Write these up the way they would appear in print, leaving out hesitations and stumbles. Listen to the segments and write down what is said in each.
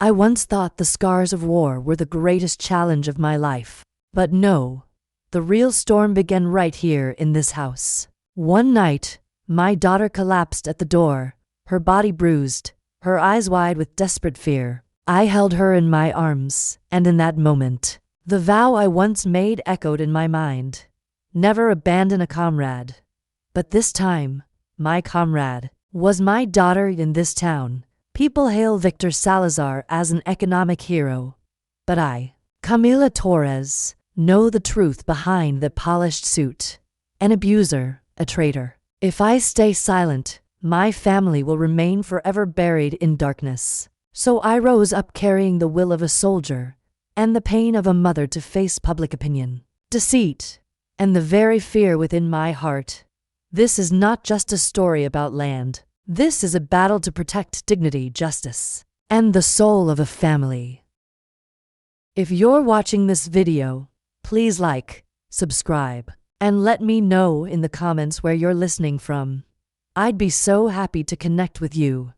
I once thought the scars of war were the greatest challenge of my life. But no, the real storm began right here in this house. One night, my daughter collapsed at the door, her body bruised, her eyes wide with desperate fear. I held her in my arms, and in that moment, the vow I once made echoed in my mind. Never abandon a comrade. But this time, my comrade was my daughter in this town. People hail Victor Salazar as an economic hero. But I, Camila Torres, know the truth behind the polished suit. An abuser, a traitor. If I stay silent, my family will remain forever buried in darkness. So I rose up carrying the will of a soldier and the pain of a mother to face public opinion, deceit, and the very fear within my heart. This is not just a story about land. This is a battle to protect dignity, justice, and the soul of a family. If you're watching this video, please like, subscribe, and let me know in the comments where you're listening from. I'd be so happy to connect with you.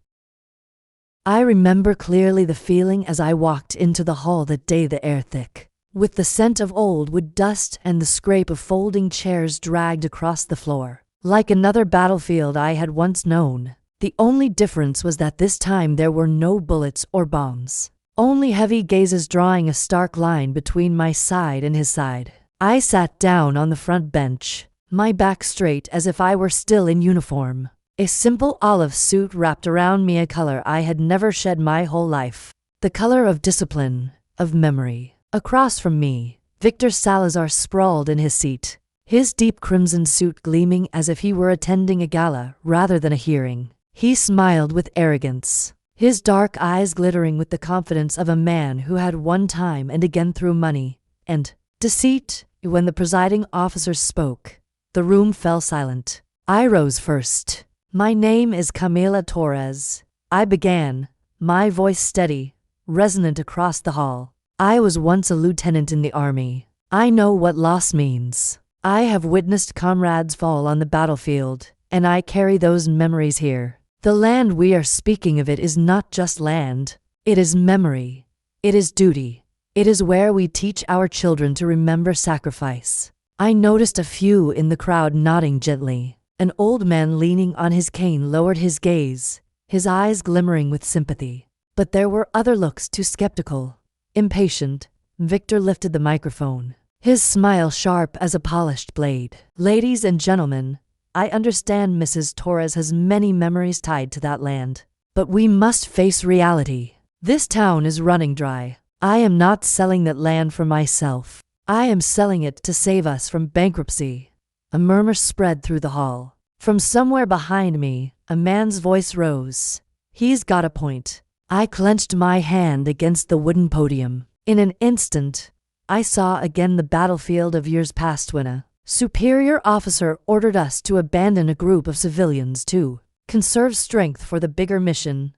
I remember clearly the feeling as I walked into the hall that day, the air thick, with the scent of old wood dust and the scrape of folding chairs dragged across the floor. Like another battlefield I had once known, the only difference was that this time there were no bullets or bombs. Only heavy gazes drawing a stark line between my side and his side. I sat down on the front bench, my back straight as if I were still in uniform. A simple olive suit wrapped around me, a color I had never shed my whole life. The color of discipline, of memory. Across from me, Victor Salazar sprawled in his seat, his deep crimson suit gleaming as if he were attending a gala rather than a hearing. He smiled with arrogance, his dark eyes glittering with the confidence of a man who had won time and again through money and deceit. When the presiding officer spoke, the room fell silent. I rose first. My name is Camila Torres. I began, my voice steady, resonant across the hall. I was once a lieutenant in the army. I know what loss means. I have witnessed comrades fall on the battlefield, and I carry those memories here. The land we are speaking of, it is not just land. It is memory. It is duty. It is where we teach our children to remember sacrifice. I noticed a few in the crowd nodding gently. An old man leaning on his cane lowered his gaze, his eyes glimmering with sympathy. But there were other looks, too skeptical, impatient. Victor lifted the microphone, his smile sharp as a polished blade. Ladies and gentlemen, I understand Mrs. Torres has many memories tied to that land. But we must face reality. This town is running dry. I am not selling that land for myself. I am selling it to save us from bankruptcy. A murmur spread through the hall. From somewhere behind me, a man's voice rose. He's got a point. I clenched my hand against the wooden podium. In an instant, I saw again the battlefield of years past when a superior officer ordered us to abandon a group of civilians to conserve strength for the bigger mission.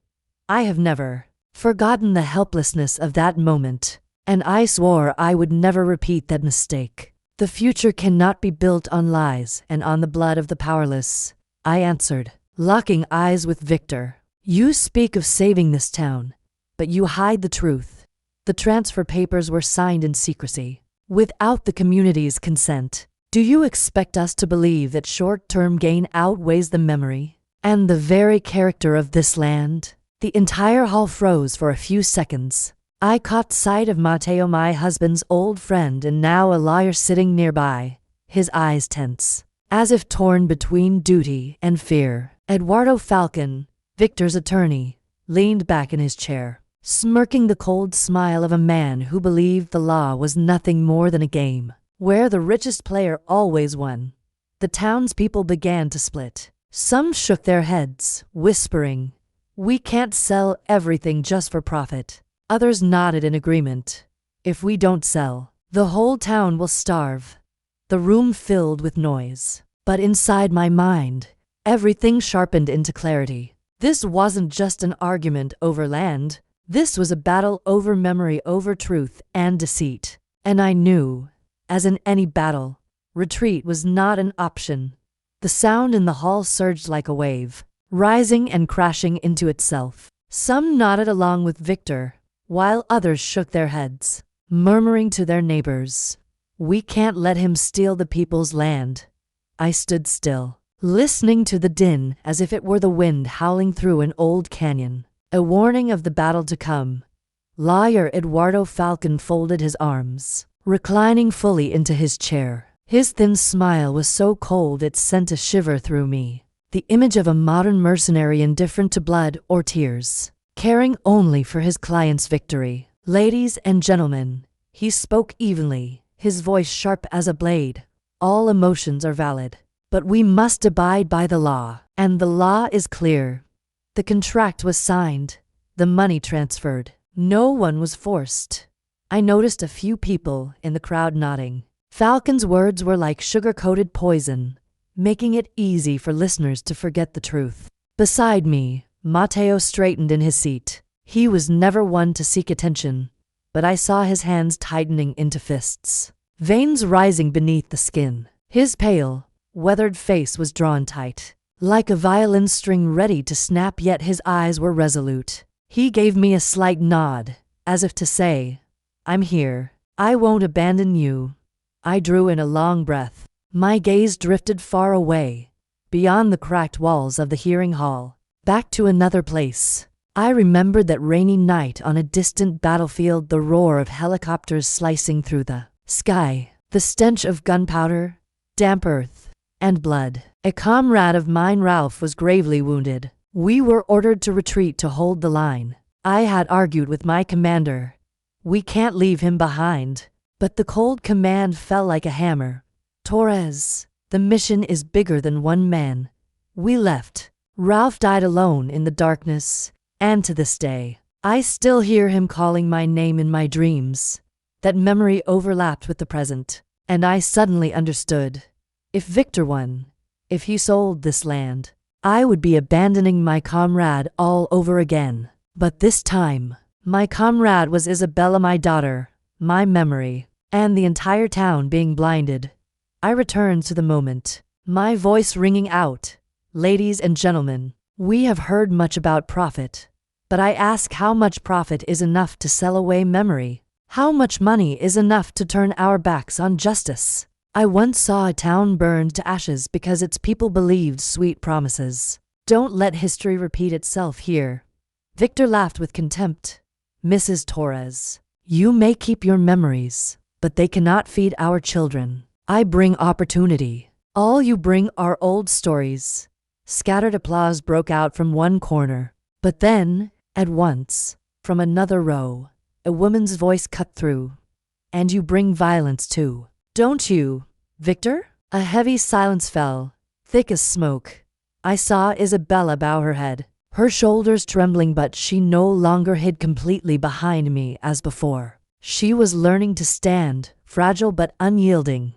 I have never forgotten the helplessness of that moment, and I swore I would never repeat that mistake. The future cannot be built on lies and on the blood of the powerless, I answered, locking eyes with Victor. You speak of saving this town, but you hide the truth. The transfer papers were signed in secrecy, without the community's consent. Do you expect us to believe that short-term gain outweighs the memory and the very character of this land? The entire hall froze for a few seconds. I caught sight of Mateo, my husband's old friend and now a lawyer, sitting nearby, his eyes tense, as if torn between duty and fear. Eduardo Falcon, Victor's attorney, leaned back in his chair, smirking the cold smile of a man who believed the law was nothing more than a game, where the richest player always won. The townspeople began to split. Some shook their heads, whispering, "We can't sell everything just for profit." Others nodded in agreement. If we don't sell, the whole town will starve. The room filled with noise. But inside my mind, everything sharpened into clarity. This wasn't just an argument over land. This was a battle over memory, over truth and deceit. And I knew, as in any battle, retreat was not an option. The sound in the hall surged like a wave, rising and crashing into itself. Some nodded along with Victor, while others shook their heads, murmuring to their neighbors, "We can't let him steal the people's land." I stood still, listening to the din as if it were the wind howling through an old canyon, a warning of the battle to come. Lawyer Eduardo Falcon folded his arms, reclining fully into his chair. His thin smile was so cold it sent a shiver through me, the image of a modern mercenary indifferent to blood or tears, caring only for his client's victory. "Ladies and gentlemen," he spoke evenly, his voice sharp as a blade, "all emotions are valid, but we must abide by the law, and the law is clear. The contract was signed, the money transferred. No one was forced." I noticed a few people in the crowd nodding. Falcon's words were like sugar-coated poison, making it easy for listeners to forget the truth. Beside me, Matteo straightened in his seat. He was never one to seek attention, but I saw his hands tightening into fists, veins rising beneath the skin. His pale, weathered face was drawn tight, like a violin string ready to snap, yet his eyes were resolute. He gave me a slight nod, as if to say, "I'm here. I won't abandon you." I drew in a long breath. My gaze drifted far away, beyond the cracked walls of the hearing hall, back to another place. I remembered that rainy night on a distant battlefield, the roar of helicopters slicing through the sky, the stench of gunpowder, damp earth, and blood. A comrade of mine, Ralph, was gravely wounded. We were ordered to retreat to hold the line. I had argued with my commander. "We can't leave him behind." But the cold command fell like a hammer. "Torres, the mission is bigger than one man." We left. Ralph died alone in the darkness, and to this day, I still hear him calling my name in my dreams. That memory overlapped with the present, and I suddenly understood. If Victor won, if he sold this land, I would be abandoning my comrade all over again. But this time, my comrade was Isabella, my daughter, my memory, and the entire town being blinded. I returned to the moment, my voice ringing out, "Ladies and gentlemen, we have heard much about profit, but I ask, how much profit is enough to sell away memory? How much money is enough to turn our backs on justice?" I once saw a town burned to ashes because its people believed sweet promises. Don't let history repeat itself here. Victor laughed with contempt. "Mrs. Torres, you may keep your memories, but they cannot feed our children. I bring opportunity. All you bring are old stories." Scattered applause broke out from one corner. But then, at once, from another row, a woman's voice cut through. "And you bring violence too, don't you, Victor?" A heavy silence fell, thick as smoke. I saw Isabella bow her head, her shoulders trembling, but she no longer hid completely behind me as before. She was learning to stand, fragile but unyielding.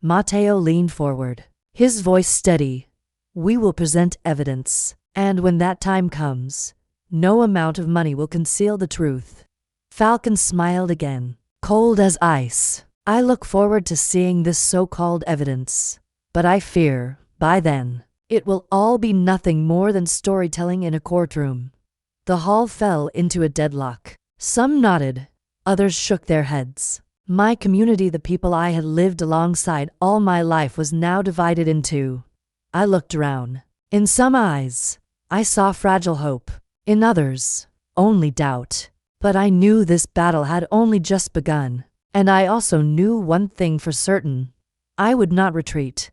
Matteo leaned forward, his voice steady. "We will present evidence, and when that time comes, no amount of money will conceal the truth." Falcon smiled again, cold as ice. "I look forward to seeing this so-called evidence, but I fear, by then, it will all be nothing more than storytelling in a courtroom." The hall fell into a deadlock. Some nodded, others shook their heads. My community, the people I had lived alongside all my life, was now divided in two. I looked around. In some eyes, I saw fragile hope. In others, only doubt. But I knew this battle had only just begun. And I also knew one thing for certain. I would not retreat.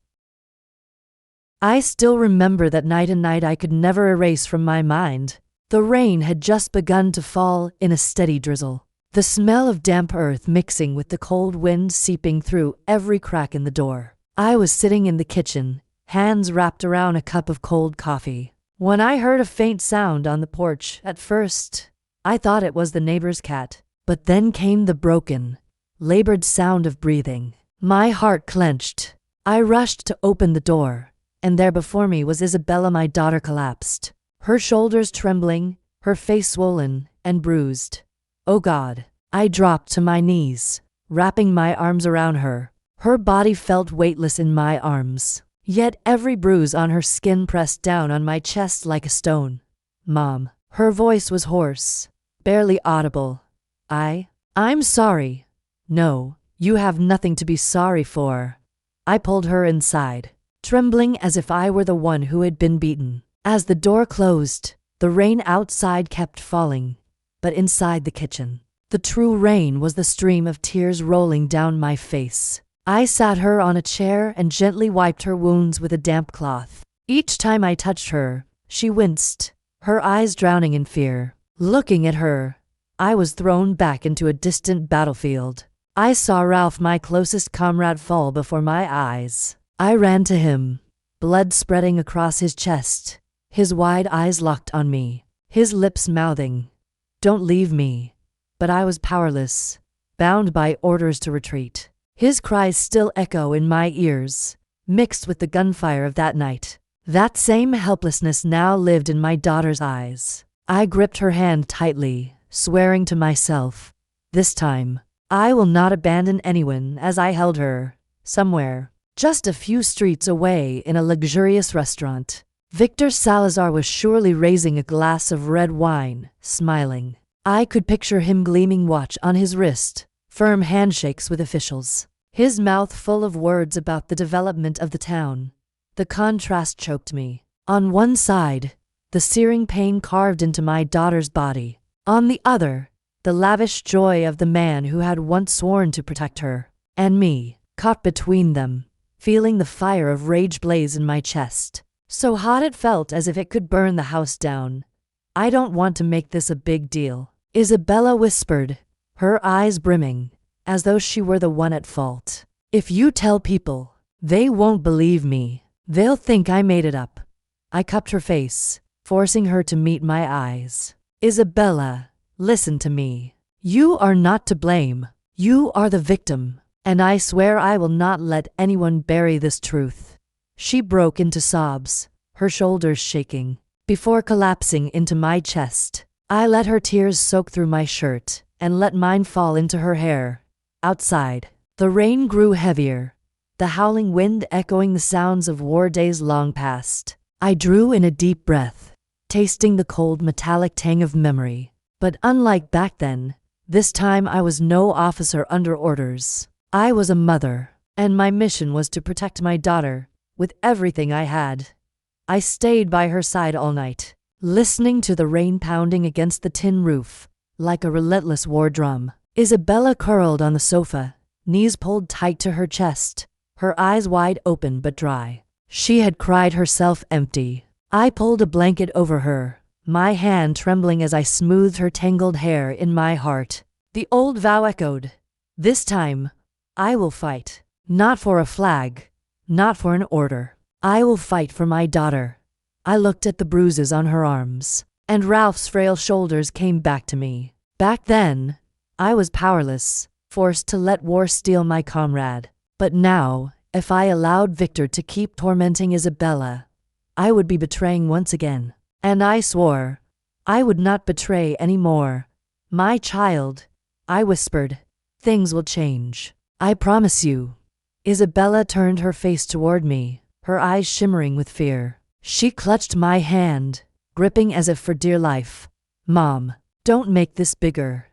I still remember that night, a night I could never erase from my mind. The rain had just begun to fall in a steady drizzle, the smell of damp earth mixing with the cold wind seeping through every crack in the door. I was sitting in the kitchen, hands wrapped around a cup of cold coffee, when I heard a faint sound on the porch. At first, I thought it was the neighbor's cat, but then came the broken, labored sound of breathing. My heart clenched. I rushed to open the door, and there before me was Isabella, my daughter, collapsed, her shoulders trembling, her face swollen and bruised. Oh God! I dropped to my knees, wrapping my arms around her. Her body felt weightless in my arms, yet every bruise on her skin pressed down on my chest like a stone. "Mom." Her voice was hoarse, barely audible. I'm sorry. No, you have nothing to be sorry for. I pulled her inside, trembling as if I were the one who had been beaten. As the door closed, the rain outside kept falling, but inside the kitchen, the true rain was the stream of tears rolling down my face. I sat her on a chair and gently wiped her wounds with a damp cloth. Each time I touched her, she winced, her eyes drowning in fear. Looking at her, I was thrown back into a distant battlefield. I saw Ralph, my closest comrade, fall before my eyes. I ran to him, blood spreading across his chest, his wide eyes locked on me, his lips mouthing, "Don't leave me." But I was powerless, bound by orders to retreat. His cries still echo in my ears, mixed with the gunfire of that night. That same helplessness now lived in my daughter's eyes. I gripped her hand tightly, swearing to myself, this time, I will not abandon anyone. As I held her, somewhere, just a few streets away in a luxurious restaurant, Victor Salazar was surely raising a glass of red wine, smiling. I could picture him, gleaming watch on his wrist, firm handshakes with officials, his mouth full of words about the development of the town. The contrast choked me. On one side, the searing pain carved into my daughter's body. On the other, the lavish joy of the man who had once sworn to protect her. And me, caught between them, feeling the fire of rage blaze in my chest. So hot it felt as if it could burn the house down. I don't want to make this a big deal, Isabella whispered, her eyes brimming, as though she were the one at fault. If you tell people, they won't believe me. They'll think I made it up. I cupped her face, forcing her to meet my eyes. Isabella, listen to me. You are not to blame. You are the victim, and I swear I will not let anyone bury this truth. She broke into sobs, her shoulders shaking, before collapsing into my chest. I let her tears soak through my shirt and let mine fall into her hair. Outside, the rain grew heavier, the howling wind echoing the sounds of war days long past. I drew in a deep breath, tasting the cold metallic tang of memory. But unlike back then, this time I was no officer under orders. I was a mother, and my mission was to protect my daughter with everything I had. I stayed by her side all night, listening to the rain pounding against the tin roof like a relentless war drum. Isabella curled on the sofa, knees pulled tight to her chest, her eyes wide open but dry. She had cried herself empty. I pulled a blanket over her, my hand trembling as I smoothed her tangled hair in my heart. The old vow echoed. This time, I will fight. Not for a flag, not for an order. I will fight for my daughter. I looked at the bruises on her arms, and Ralph's frail shoulders came back to me. Back then, I was powerless, forced to let war steal my comrade. But now, if I allowed Victor to keep tormenting Isabella, I would be betraying once again. And I swore I would not betray any more. My child, I whispered, things will change. I promise you. Isabella turned her face toward me, her eyes shimmering with fear. She clutched my hand, gripping as if for dear life. Mom, don't make this bigger.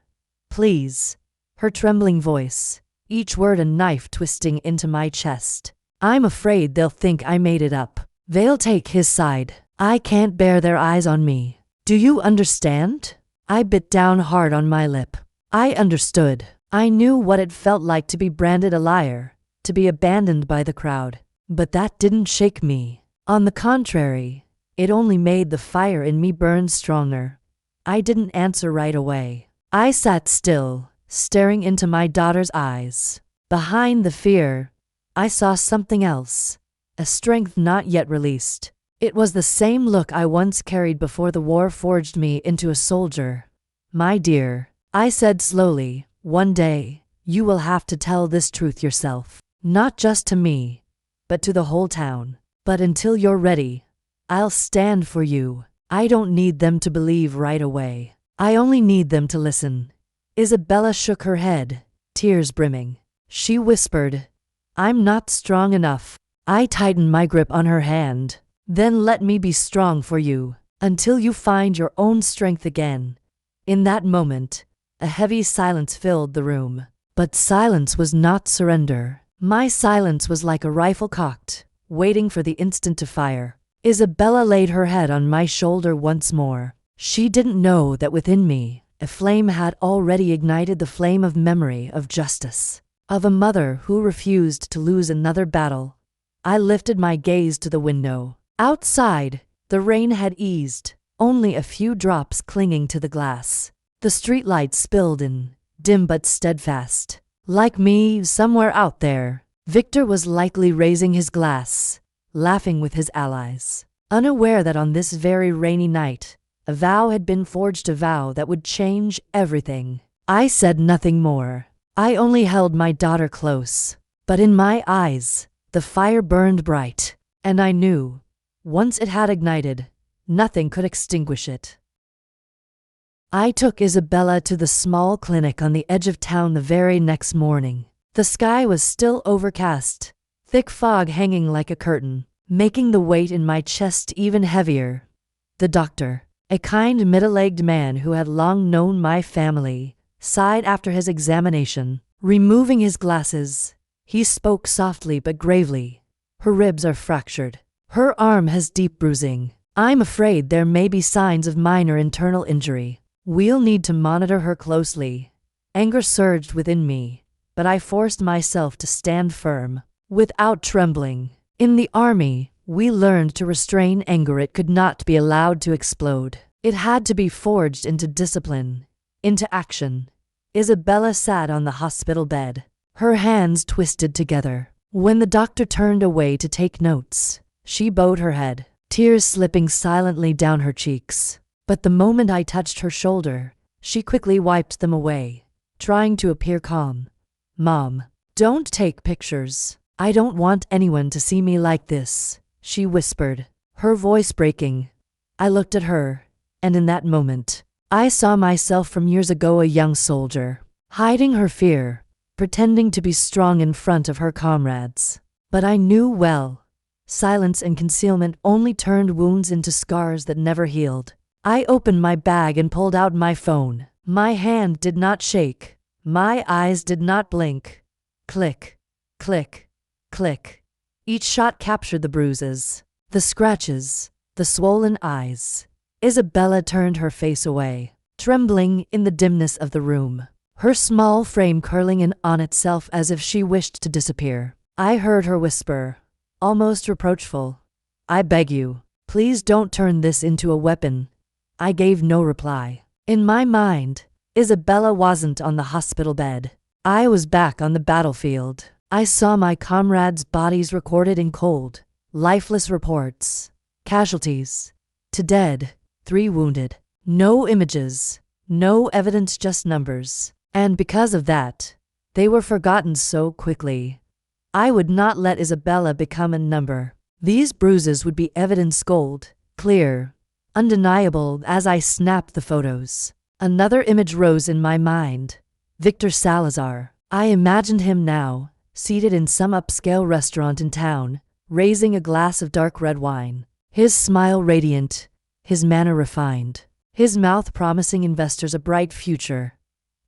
Please. Her trembling voice, each word a knife twisting into my chest. I'm afraid they'll think I made it up. They'll take his side. I can't bear their eyes on me. Do you understand? I bit down hard on my lip. I understood. I knew what it felt like to be branded a liar, to be abandoned by the crowd. But that didn't shake me. On the contrary, it only made the fire in me burn stronger. I didn't answer right away. I sat still, staring into my daughter's eyes. Behind the fear, I saw something else, a strength not yet released. It was the same look I once carried before the war forged me into a soldier. My dear, I said slowly, one day, you will have to tell this truth yourself. Not just to me, but to the whole town. But until you're ready, I'll stand for you. I don't need them to believe right away. I only need them to listen. Isabella shook her head, tears brimming. She whispered, I'm not strong enough. I tightened my grip on her hand. Then let me be strong for you, until you find your own strength again. In that moment, A heavy silence filled the room. But silence was not surrender. My silence was like a rifle cocked, waiting for the instant to fire. Isabella laid her head on my shoulder once more. She didn't know that within me, a flame had already ignited, the flame of memory, of justice, of a mother who refused to lose another battle. I lifted my gaze to the window. Outside, the rain had eased, only a few drops clinging to the glass. The streetlights spilled in, dim but steadfast. Like me, somewhere out there, Victor was likely raising his glass, laughing with his allies, unaware that on this very rainy night, a vow had been forged, a vow that would change everything. I said nothing more. I only held my daughter close. But in my eyes, the fire burned bright, and I knew, once it had ignited, nothing could extinguish it. I took Isabella to the small clinic on the edge of town the very next morning. The sky was still overcast, thick fog hanging like a curtain, making the weight in my chest even heavier. The doctor, a kind middle-aged man who had long known my family, sighed after his examination. Removing his glasses, he spoke softly but gravely. Her ribs are fractured. Her arm has deep bruising. I'm afraid there may be signs of minor internal injury. We'll need to monitor her closely. Anger surged within me, but I forced myself to stand firm, without trembling. In the army, we learned to restrain anger. It could not be allowed to explode. It had to be forged into discipline, into action. Isabella sat on the hospital bed, her hands twisted together. When the doctor turned away to take notes, she bowed her head, tears slipping silently down her cheeks. But the moment I touched her shoulder, she quickly wiped them away, trying to appear calm. "Mom, don't take pictures. I don't want anyone to see me like this," she whispered, her voice breaking. I looked at her, and in that moment, I saw myself from years ago, a young soldier, hiding her fear, pretending to be strong in front of her comrades. But I knew well, silence and concealment only turned wounds into scars that never healed. I opened my bag and pulled out my phone. My hand did not shake. My eyes did not blink. Click, click, click. Each shot captured the bruises, the scratches, the swollen eyes. Isabella turned her face away, trembling in the dimness of the room, her small frame curling in on itself as if she wished to disappear. I heard her whisper, almost reproachful, "I beg you, please don't turn this into a weapon." I gave no reply. In my mind, Isabella wasn't on the hospital bed. I was back on the battlefield. I saw my comrades' bodies recorded in cold, lifeless reports. Casualties. 2 dead, 3 wounded. No images, no evidence, just numbers. And because of that, they were forgotten so quickly. I would not let Isabella become a number. These bruises would be evidence, gold, clear, undeniable. As I snapped the photos, another image rose in my mind. Victor Salazar. I imagined him now, seated in some upscale restaurant in town, raising a glass of dark red wine. His smile radiant, his manner refined, his mouth promising investors a bright future.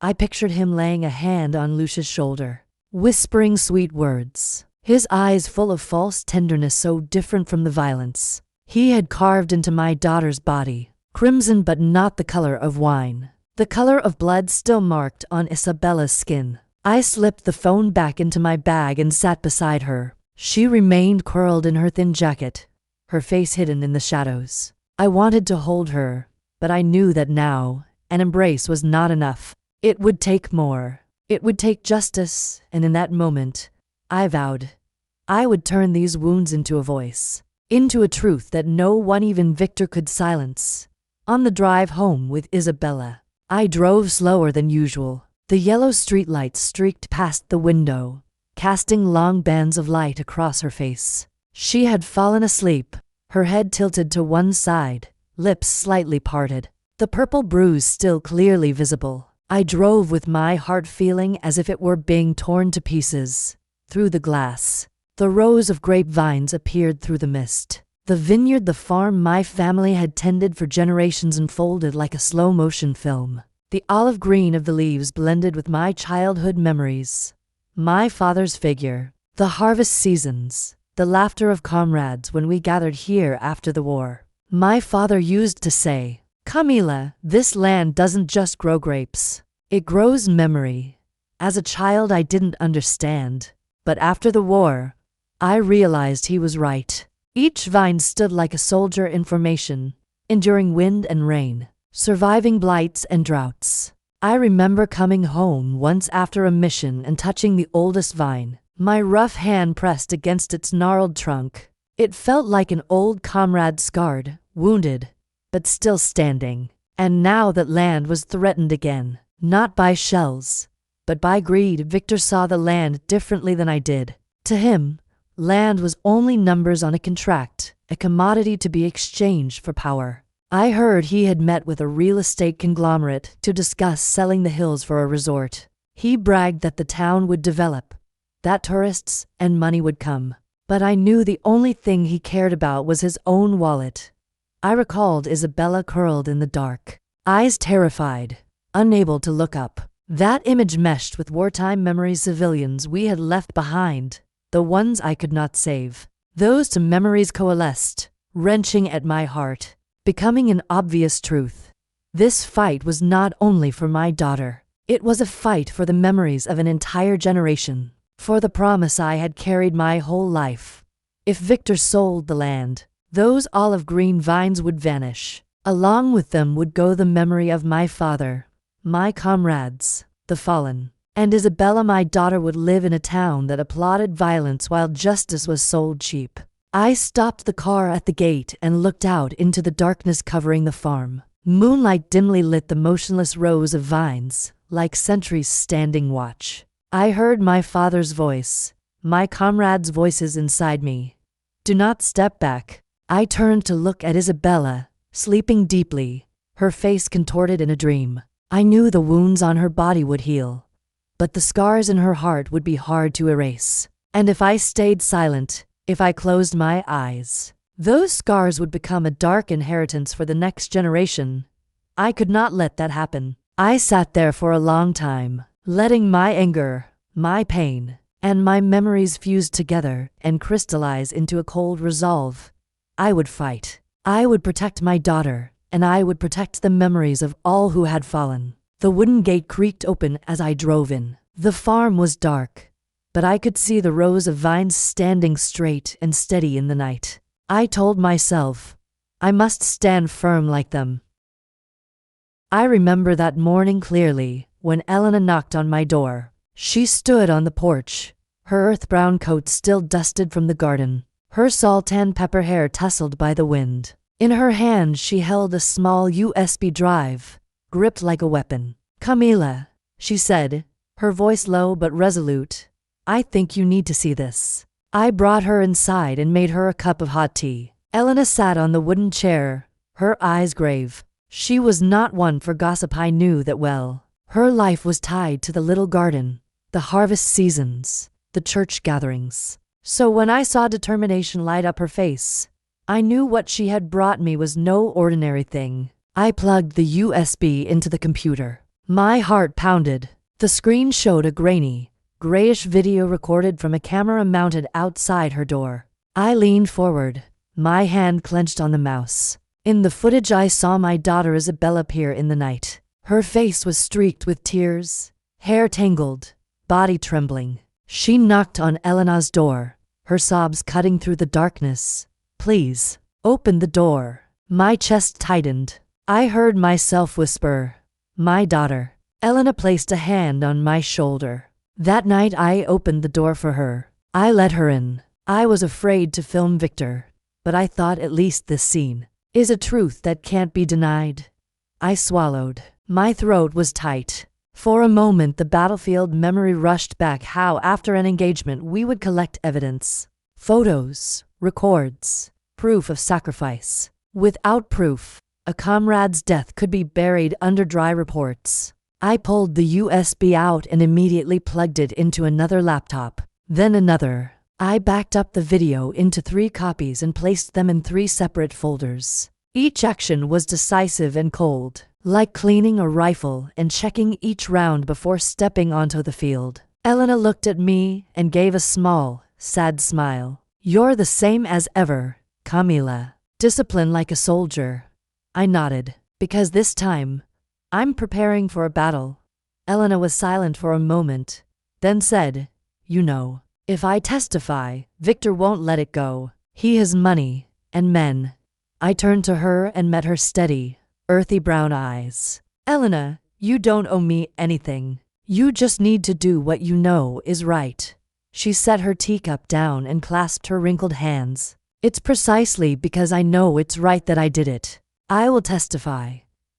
I pictured him laying a hand on Lucia's shoulder, whispering sweet words, his eyes full of false tenderness so different from the violence he had carved into my daughter's body. Crimson, but not the color of wine. The color of blood still marked on Isabella's skin. I slipped the phone back into my bag and sat beside her. She remained curled in her thin jacket, her face hidden in the shadows. I wanted to hold her, but I knew that now, an embrace was not enough. It would take more. It would take justice, and in that moment, I vowed I would turn these wounds into a voice, into a truth that no one, even Victor, could silence. On the drive home with Isabella, I drove slower than usual. The yellow streetlights streaked past the window, casting long bands of light across her face. She had fallen asleep, her head tilted to one side, lips slightly parted, the purple bruise still clearly visible. I drove with my heart feeling as if it were being torn to pieces. Through the glass, the rows of grapevines appeared through the mist. The vineyard, the farm my family had tended for generations, unfolded like a slow-motion film. The olive green of the leaves blended with my childhood memories. My father's figure, the harvest seasons, the laughter of comrades when we gathered here after the war. My father used to say, "Camila, this land doesn't just grow grapes. It grows memory." As a child, I didn't understand. But after the war, I realized he was right. Each vine stood like a soldier in formation, enduring wind and rain, surviving blights and droughts. I remember coming home once after a mission and touching the oldest vine, my rough hand pressed against its gnarled trunk. It felt like an old comrade, scarred, wounded, but still standing. And now that land was threatened again, not by shells, but by greed. Victor saw the land differently than I did. To him, land was only numbers on a contract, a commodity to be exchanged for power. I heard he had met with a real estate conglomerate to discuss selling the hills for a resort. He bragged that the town would develop, that tourists and money would come. But I knew the only thing he cared about was his own wallet. I recalled Isabella curled in the dark, eyes terrified, unable to look up. That image meshed with wartime memories, civilians we had left behind, the ones I could not save. Those two memories coalesced, wrenching at my heart, becoming an obvious truth. This fight was not only for my daughter. It was a fight for the memories of an entire generation, for the promise I had carried my whole life. If Victor sold the land, those olive green vines would vanish. Along with them would go the memory of my father, my comrades, the fallen. And Isabella, my daughter, would live in a town that applauded violence while justice was sold cheap. I stopped the car at the gate and looked out into the darkness covering the farm. Moonlight dimly lit the motionless rows of vines, like sentries standing watch. I heard my father's voice, my comrades' voices inside me. "Do not step back." I turned to look at Isabella, sleeping deeply, her face contorted in a dream. I knew the wounds on her body would heal, but the scars in her heart would be hard to erase. And if I stayed silent, if I closed my eyes, those scars would become a dark inheritance for the next generation. I could not let that happen. I sat there for a long time, letting my anger, my pain, and my memories fuse together and crystallize into a cold resolve. I would fight. I would protect my daughter, and I would protect the memories of all who had fallen. The wooden gate creaked open as I drove in. The farm was dark, but I could see the rows of vines standing straight and steady in the night. I told myself, I must stand firm like them. I remember that morning clearly, when Elena knocked on my door. She stood on the porch, her earth-brown coat still dusted from the garden, her sultan pepper hair tousled by the wind. In her hand she held a small USB drive, gripped like a weapon. "Camila," she said, her voice low but resolute, "I think you need to see this." I brought her inside and made her a cup of hot tea. Elena sat on the wooden chair, her eyes grave. She was not one for gossip, I knew that well. Her life was tied to the little garden, the harvest seasons, the church gatherings. So when I saw determination light up her face, I knew what she had brought me was no ordinary thing. I plugged the USB into the computer. My heart pounded. The screen showed a grainy, grayish video recorded from a camera mounted outside her door. I leaned forward, my hand clenched on the mouse. In the footage I saw my daughter Isabella appear in the night. Her face was streaked with tears, hair tangled, body trembling. She knocked on Elena's door, her sobs cutting through the darkness. "Please, open the door." My chest tightened. I heard myself whisper, "My daughter." Elena placed a hand on my shoulder. That night I opened the door for her. I let her in. I was afraid to film Victor, but I thought at least this scene is a truth that can't be denied. I swallowed. My throat was tight. For a moment the battlefield memory rushed back, how after an engagement we would collect evidence. Photos, records, proof of sacrifice. Without proof, a comrade's death could be buried under dry reports. I pulled the USB out and immediately plugged it into another laptop, then another. I backed up the video into 3 copies and placed them in 3 separate folders. Each action was decisive and cold, like cleaning a rifle and checking each round before stepping onto the field. Elena looked at me and gave a small, sad smile. "You're the same as ever, Camila. Discipline like a soldier." I nodded. "Because this time, I'm preparing for a battle." Elena was silent for a moment, then said, "You know, if I testify, Victor won't let it go. He has money and men." I turned to her and met her steady, earthy brown eyes. "Elena, you don't owe me anything. You just need to do what you know is right." She set her teacup down and clasped her wrinkled hands. "It's precisely because I know it's right that I did it. I will testify."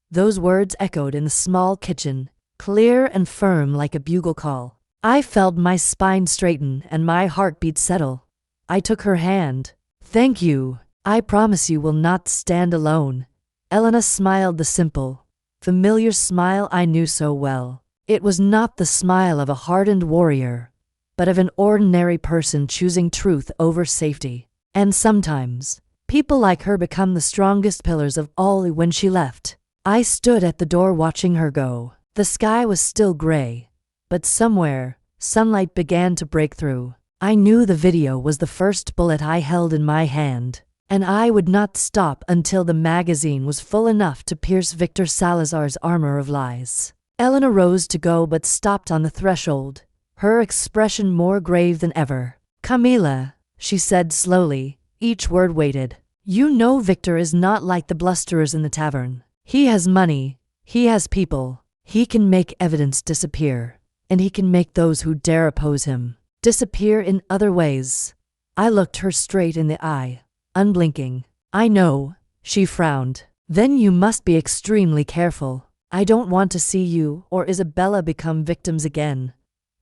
Those words echoed in the small kitchen, clear and firm like a bugle call. I felt my spine straighten and my heartbeat settle. I took her hand. "Thank you. I promise you will not stand alone." Elena smiled, the simple, familiar smile I knew so well. It was not the smile of a hardened warrior, but of an ordinary person choosing truth over safety. And sometimes, people like her become the strongest pillars of all. When she left, I stood at the door watching her go. The sky was still gray, but somewhere, sunlight began to break through. I knew the video was the first bullet I held in my hand, and I would not stop until the magazine was full enough to pierce Victor Salazar's armor of lies. Elena rose to go but stopped on the threshold, her expression more grave than ever. "Camila," she said slowly, each word weighted. "You know Victor is not like the blusterers in the tavern. He has money, he has people, he can make evidence disappear, and he can make those who dare oppose him disappear in other ways." I looked her straight in the eye, unblinking. "I know," she frowned. "Then you must be extremely careful. I don't want to see you or Isabella become victims again."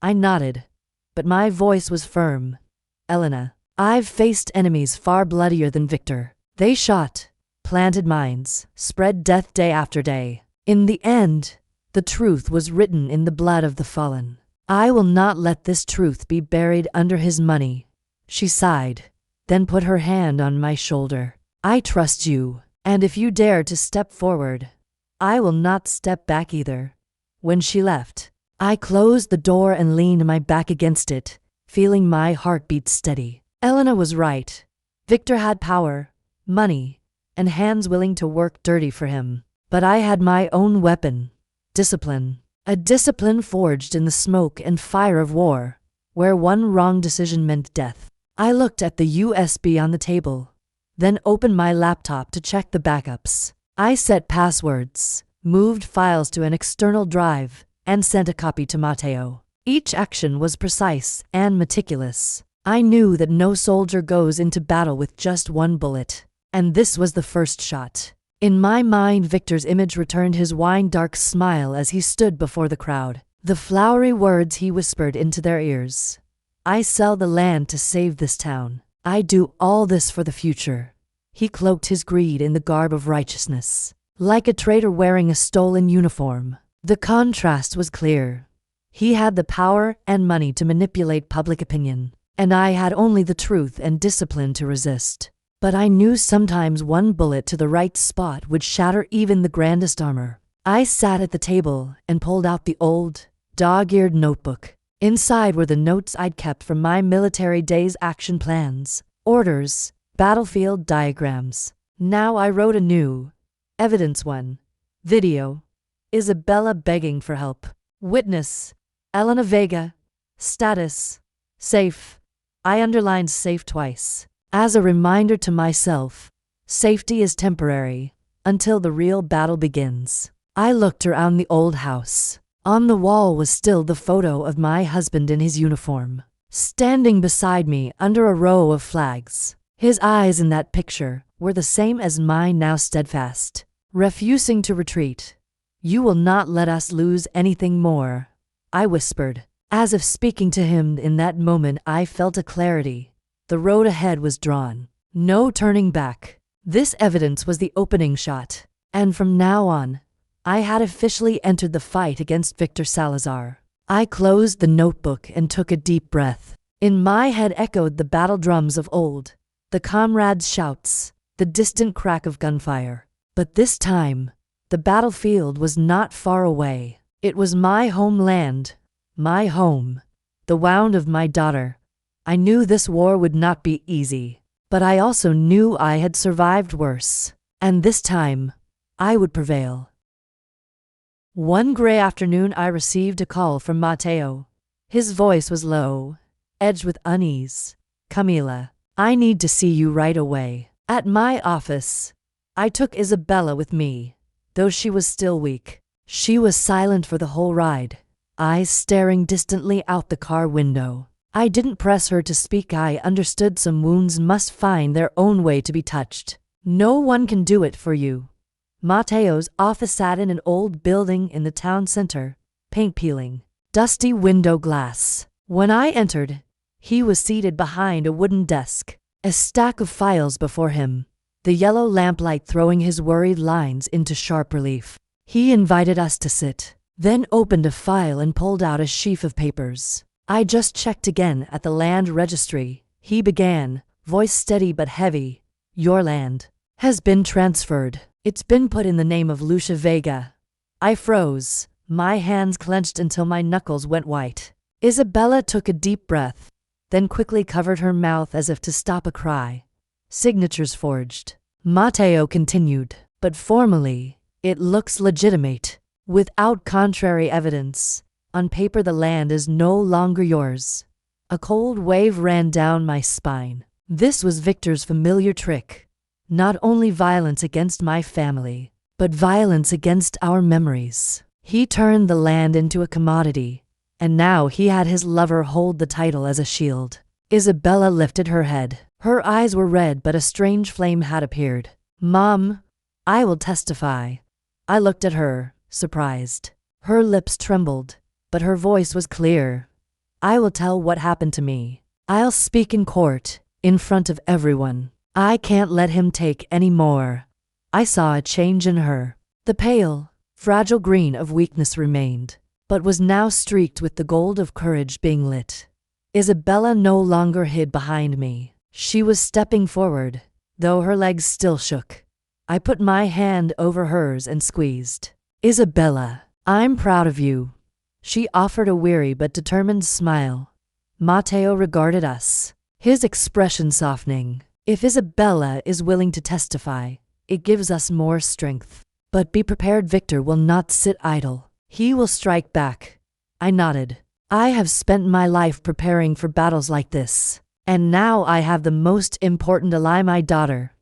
I nodded, but my voice was firm. "Elena, I've faced enemies far bloodier than Victor. They shot, planted mines, spread death day after day. In the end, the truth was written in the blood of the fallen. I will not let this truth be buried under his money." She sighed, then put her hand on my shoulder. "I trust you, and if you dare to step forward, I will not step back either." When she left, I closed the door and leaned my back against it, feeling my heartbeat steady. Elena was right. Victor had power, money, and hands willing to work dirty for him. But I had my own weapon, discipline. A discipline forged in the smoke and fire of war, where one wrong decision meant death. I looked at the USB on the table, then opened my laptop to check the backups. I set passwords, moved files to an external drive, and sent a copy to Matteo. Each action was precise and meticulous. I knew that no soldier goes into battle with just one bullet, and this was the first shot. In my mind, Victor's image returned, his wine-dark smile as he stood before the crowd. The flowery words he whispered into their ears. "I sell the land to save this town. I do all this for the future." He cloaked his greed in the garb of righteousness, like a traitor wearing a stolen uniform. The contrast was clear. He had the power and money to manipulate public opinion, and I had only the truth and discipline to resist. But I knew sometimes one bullet to the right spot would shatter even the grandest armor. I sat at the table and pulled out the old, dog-eared notebook. Inside were the notes I'd kept from my military days, action plans, orders, battlefield diagrams. Now I wrote a new, evidence one. Video. Isabella begging for help. Witness. Elena Vega. Status. Safe. I underlined safe twice, as a reminder to myself, safety is temporary, until the real battle begins. I looked around the old house. On the wall was still the photo of my husband in his uniform, standing beside me under a row of flags. His eyes in that picture were the same as mine, now steadfast, refusing to retreat. "You will not let us lose anything more," I whispered. As if speaking to him in that moment, I felt a clarity. The road ahead was drawn. No turning back. This evidence was the opening shot, and from now on, I had officially entered the fight against Victor Salazar. I closed the notebook and took a deep breath. In my head echoed the battle drums of old, the comrades' shouts, the distant crack of gunfire. But this time, the battlefield was not far away. It was my homeland, my home, the wound of my daughter. I knew this war would not be easy, but I also knew I had survived worse, and this time, I would prevail. One gray afternoon I received a call from Matteo. His voice was low, edged with unease. "Camila, I need to see you right away." At my office, I took Isabella with me, though she was still weak. She was silent for the whole ride, eyes staring distantly out the car window. I didn't press her to speak. I understood some wounds must find their own way to be touched. No one can do it for you. Matteo's office sat in an old building in the town center, paint peeling, dusty window glass. When I entered, he was seated behind a wooden desk, a stack of files before him, the yellow lamplight throwing his worried lines into sharp relief. He invited us to sit, then opened a file and pulled out a sheaf of papers. "I just checked again at the land registry," he began, voice steady but heavy. "Your land has been transferred. It's been put in the name of Lucia Vega." I froze, my hands clenched until my knuckles went white. Isabella took a deep breath, then quickly covered her mouth as if to stop a cry. "Signatures forged," Matteo continued, "but formally, it looks legitimate. Without contrary evidence, on paper the land is no longer yours." A cold wave ran down my spine. This was Victor's familiar trick. Not only violence against my family, but violence against our memories. He turned the land into a commodity, and now he had his lover hold the title as a shield. Isabella lifted her head. Her eyes were red, but a strange flame had appeared. "Mom, I will testify." I looked at her, surprised. Her lips trembled, but her voice was clear. "I will tell what happened to me. I'll speak in court, in front of everyone. I can't let him take any more." I saw a change in her. The pale, fragile green of weakness remained, but was now streaked with the gold of courage being lit. Isabella no longer hid behind me. She was stepping forward, though her legs still shook. I put my hand over hers and squeezed. "Isabella, I'm proud of you." She offered a weary but determined smile. Matteo regarded us, his expression softening. "If Isabella is willing to testify, it gives us more strength. But be prepared, Victor will not sit idle. He will strike back." I nodded. "I have spent my life preparing for battles like this, and now I have the most important ally, my daughter."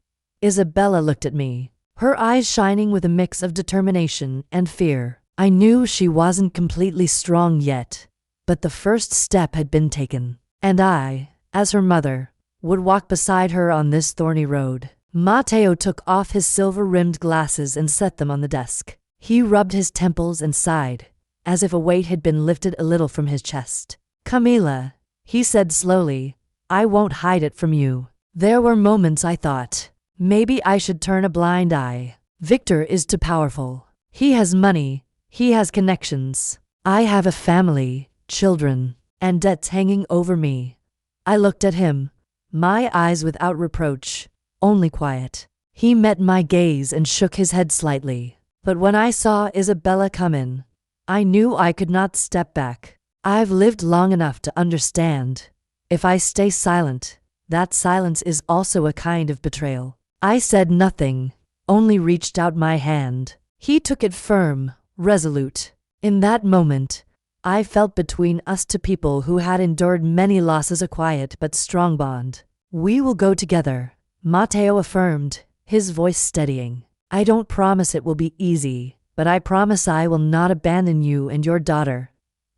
Isabella looked at me, her eyes shining with a mix of determination and fear. I knew she wasn't completely strong yet, but the first step had been taken, and I, as her mother, would walk beside her on this thorny road. Matteo took off his silver-rimmed glasses and set them on the desk. He rubbed his temples and sighed, as if a weight had been lifted a little from his chest. "Camila," he said slowly, "I won't hide it from you. There were moments I thought, maybe I should turn a blind eye. Victor is too powerful. He has money, he has connections. I have a family, children, and debts hanging over me." I looked at him, my eyes without reproach, only quiet. He met my gaze and shook his head slightly. But when I saw Isabella come in, I knew I could not step back. I've lived long enough to understand. If I stay silent, that silence is also a kind of betrayal. I said nothing, only reached out my hand. He took it firm, resolute. In that moment, I felt between us two people who had endured many losses a quiet but strong bond. "We will go together," Matteo affirmed, his voice steadying. "I don't promise it will be easy, but I promise I will not abandon you and your daughter."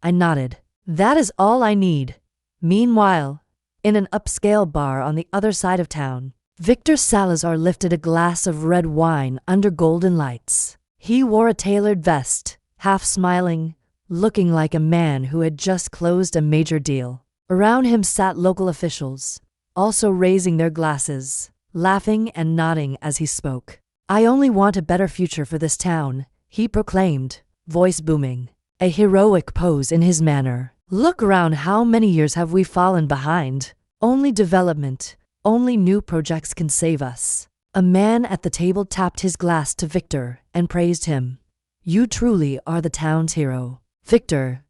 I nodded. "That is all I need." Meanwhile, in an upscale bar on the other side of town, Victor Salazar lifted a glass of red wine under golden lights. He wore a tailored vest, half smiling, looking like a man who had just closed a major deal. Around him sat local officials, also raising their glasses, laughing and nodding as he spoke. "I only want a better future for this town," he proclaimed, voice booming, a heroic pose in his manner. "Look around, how many years have we fallen behind? Only development, only new projects can save us." A man at the table tapped his glass to Victor and praised him. "You truly are the town's hero." Victor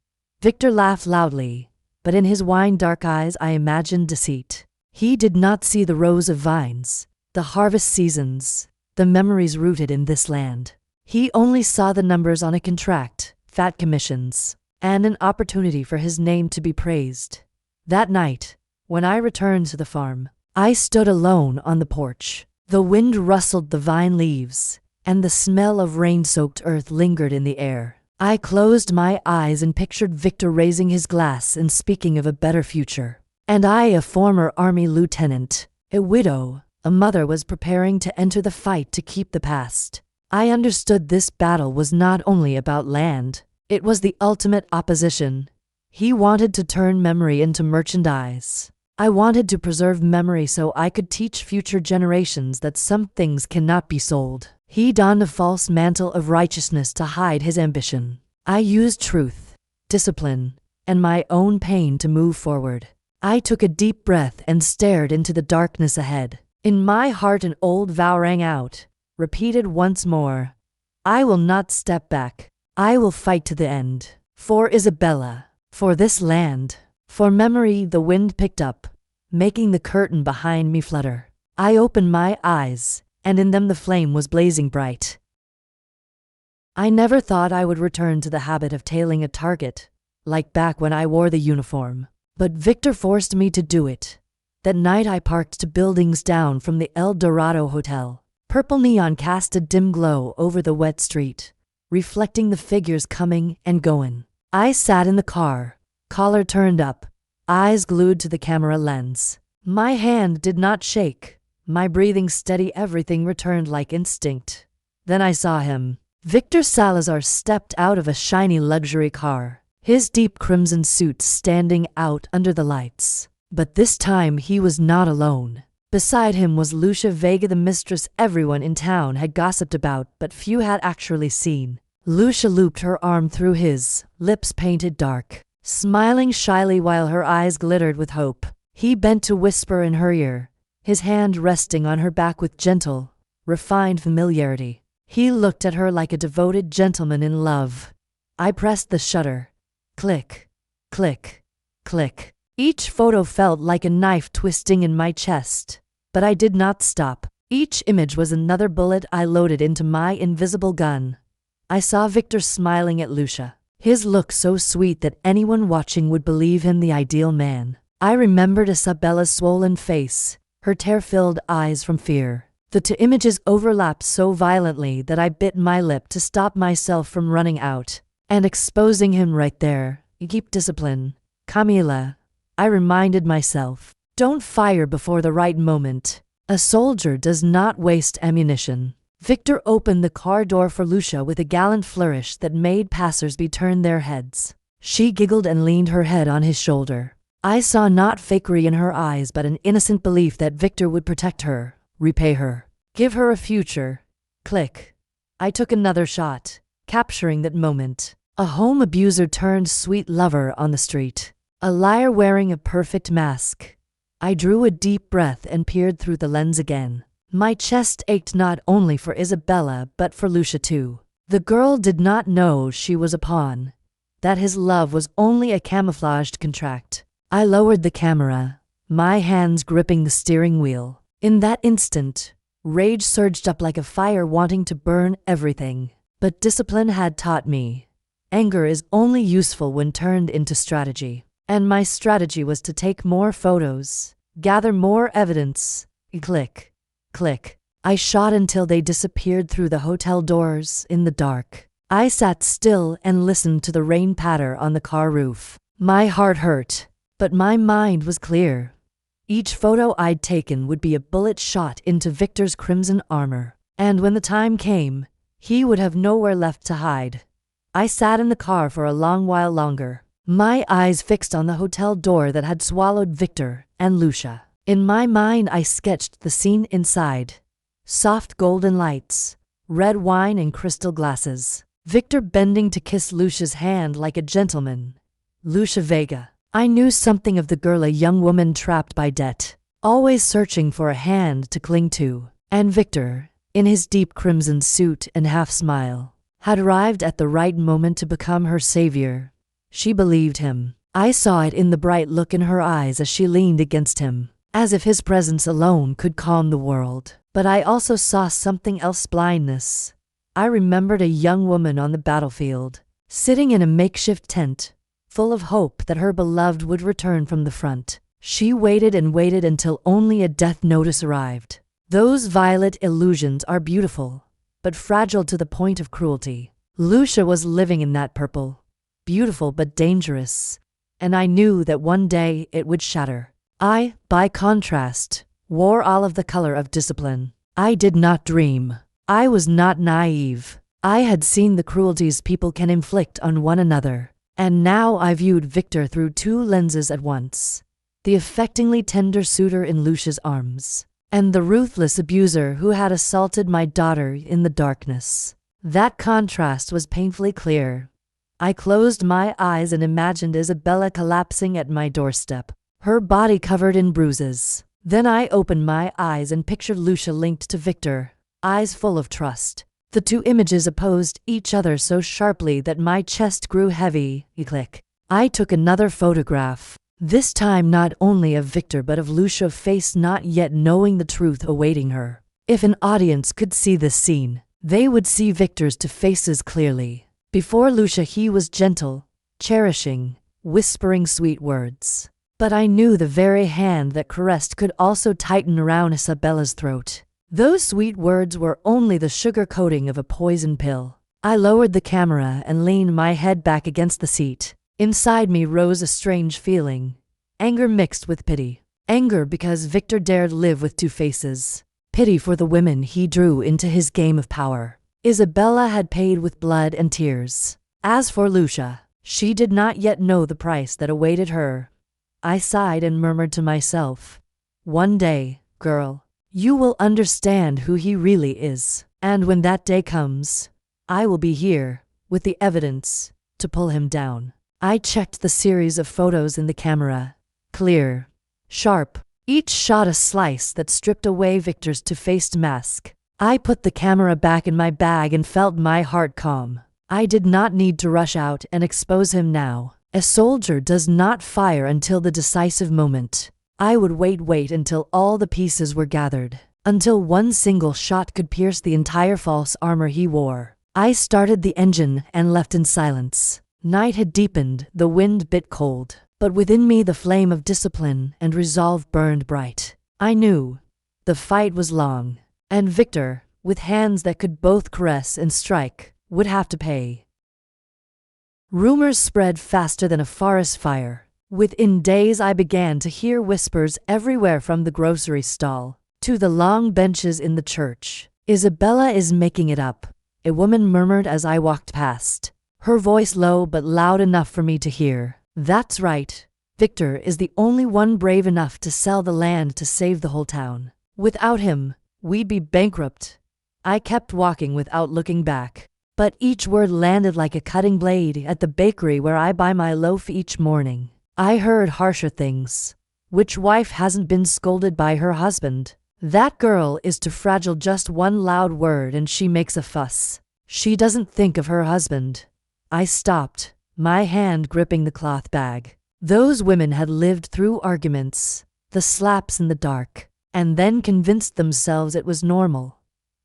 laughed loudly, but in his wine-dark eyes I imagined deceit. He did not see the rows of vines, the harvest seasons, the memories rooted in this land. He only saw the numbers on a contract, fat commissions, and an opportunity for his name to be praised. That night, when I returned to the farm, I stood alone on the porch. The wind rustled the vine leaves, and the smell of rain-soaked earth lingered in the air. I closed my eyes and pictured Victor raising his glass and speaking of a better future. And I, a former army lieutenant, a widow, a mother, was preparing to enter the fight to keep the past. I understood this battle was not only about land, it was the ultimate opposition. He wanted to turn memory into merchandise. I wanted to preserve memory so I could teach future generations that some things cannot be sold. He donned a false mantle of righteousness to hide his ambition. I used truth, discipline, and my own pain to move forward. I took a deep breath and stared into the darkness ahead. In my heart an old vow rang out, repeated once more. I will not step back. I will fight to the end. For Isabella, for this land, for memory. The wind picked up, making the curtain behind me flutter. I opened my eyes, and in them the flame was blazing bright. I never thought I would return to the habit of tailing a target, like back when I wore the uniform. But Victor forced me to do it. That night I parked 2 buildings down from the El Dorado Hotel. Purple neon cast a dim glow over the wet street, reflecting the figures coming and going. I sat in the car, collar turned up, eyes glued to the camera lens. My hand did not shake, my breathing steady. Everything returned like instinct. Then I saw him. Victor Salazar stepped out of a shiny luxury car, his deep crimson suit standing out under the lights. But this time he was not alone. Beside him was Lucia Vega, the mistress everyone in town had gossiped about but few had actually seen. Lucia looped her arm through his, lips painted dark, smiling shyly while her eyes glittered with hope. He bent to whisper in her ear, his hand resting on her back with gentle, refined familiarity. He looked at her like a devoted gentleman in love. I pressed the shutter. Click, click, click. Each photo felt like a knife twisting in my chest, but I did not stop. Each image was another bullet I loaded into my invisible gun. I saw Victor smiling at Lucia, his look so sweet that anyone watching would believe him the ideal man. I remembered Isabella's swollen face, her tear-filled eyes from fear. The 2 images overlapped so violently that I bit my lip to stop myself from running out and exposing him right there. Keep discipline, Camila, I reminded myself. Don't fire before the right moment. A soldier does not waste ammunition. Victor opened the car door for Lucia with a gallant flourish that made passers-by turn their heads. She giggled and leaned her head on his shoulder. I saw not fakery in her eyes but an innocent belief that Victor would protect her, repay her, give her a future. Click. I took another shot, capturing that moment. A home abuser turned sweet lover on the street. A liar wearing a perfect mask. I drew a deep breath and peered through the lens again. My chest ached not only for Isabella but for Lucia too. The girl did not know she was a pawn, that his love was only a camouflaged contract. I lowered the camera, my hands gripping the steering wheel. In that instant, rage surged up like a fire wanting to burn everything. But discipline had taught me, anger is only useful when turned into strategy. And my strategy was to take more photos, gather more evidence. Click, click. I shot until they disappeared through the hotel doors in the dark. I sat still and listened to the rain patter on the car roof. My heart hurt, but my mind was clear. Each photo I'd taken would be a bullet shot into Victor's crimson armor. And when the time came, he would have nowhere left to hide. I sat in the car for a long while longer, my eyes fixed on the hotel door that had swallowed Victor and Lucia. In my mind I sketched the scene inside. Soft golden lights, red wine and crystal glasses. Victor bending to kiss Lucia's hand like a gentleman. Lucia Vega. I knew something of the girl, a young woman trapped by debt, always searching for a hand to cling to. And Victor, in his deep crimson suit and half-smile, had arrived at the right moment to become her savior. She believed him. I saw it in the bright look in her eyes as she leaned against him, as if his presence alone could calm the world. But I also saw something else: blindness. I remembered a young woman on the battlefield, sitting in a makeshift tent, full of hope that her beloved would return from the front. She waited and waited until only a death notice arrived. Those violet illusions are beautiful, but fragile to the point of cruelty. Lucia was living in that purple, beautiful but dangerous, and I knew that one day it would shatter. I, by contrast, wore all of the color of discipline. I did not dream. I was not naive. I had seen the cruelties people can inflict on one another, and now I viewed Victor through two lenses at once: the affectingly tender suitor in Lucia's arms, and the ruthless abuser who had assaulted my daughter in the darkness. That contrast was painfully clear. I closed my eyes and imagined Isabella collapsing at my doorstep, her body covered in bruises. Then I opened my eyes and pictured Lucia linked to Victor, eyes full of trust. The two images opposed each other so sharply that my chest grew heavy. Click. I took another photograph, this time not only of Victor but of Lucia, face not yet knowing the truth awaiting her. If an audience could see this scene, they would see Victor's two faces clearly. Before Lucia he was gentle, cherishing, whispering sweet words. But I knew the very hand that caressed could also tighten around Isabella's throat. Those sweet words were only the sugar coating of a poison pill. I lowered the camera and leaned my head back against the seat. Inside me rose a strange feeling, anger mixed with pity. Anger because Victor dared live with two faces. Pity for the women he drew into his game of power. Isabella had paid with blood and tears. As for Lucia, she did not yet know the price that awaited her. I sighed and murmured to myself, "One day, girl, you will understand who he really is. And when that day comes, I will be here, with the evidence, to pull him down." I checked the series of photos in the camera. Clear, sharp, each shot a slice that stripped away Victor's two-faced mask. I put the camera back in my bag and felt my heart calm. I did not need to rush out and expose him now. A soldier does not fire until the decisive moment. I would wait until all the pieces were gathered, until one single shot could pierce the entire false armor he wore. I started the engine and left in silence. Night had deepened, the wind bit cold, but within me the flame of discipline and resolve burned bright. I knew the fight was long, and Victor, with hands that could both caress and strike, would have to pay. Rumors spread faster than a forest fire. Within days I began to hear whispers everywhere, from the grocery stall to the long benches in the church. "Isabella is making it up," a woman murmured as I walked past, her voice low but loud enough for me to hear. "That's right. Victor is the only one brave enough to sell the land to save the whole town. Without him, we'd be bankrupt." I kept walking without looking back, but each word landed like a cutting blade. At the bakery where I buy my loaf each morning, I heard harsher things. Which wife hasn't been scolded by her husband? That girl is too fragile. Just one loud word and she makes a fuss. She doesn't think of her husband. I stopped, my hand gripping the cloth bag. Those women had lived through arguments, the slaps in the dark, and then convinced themselves it was normal.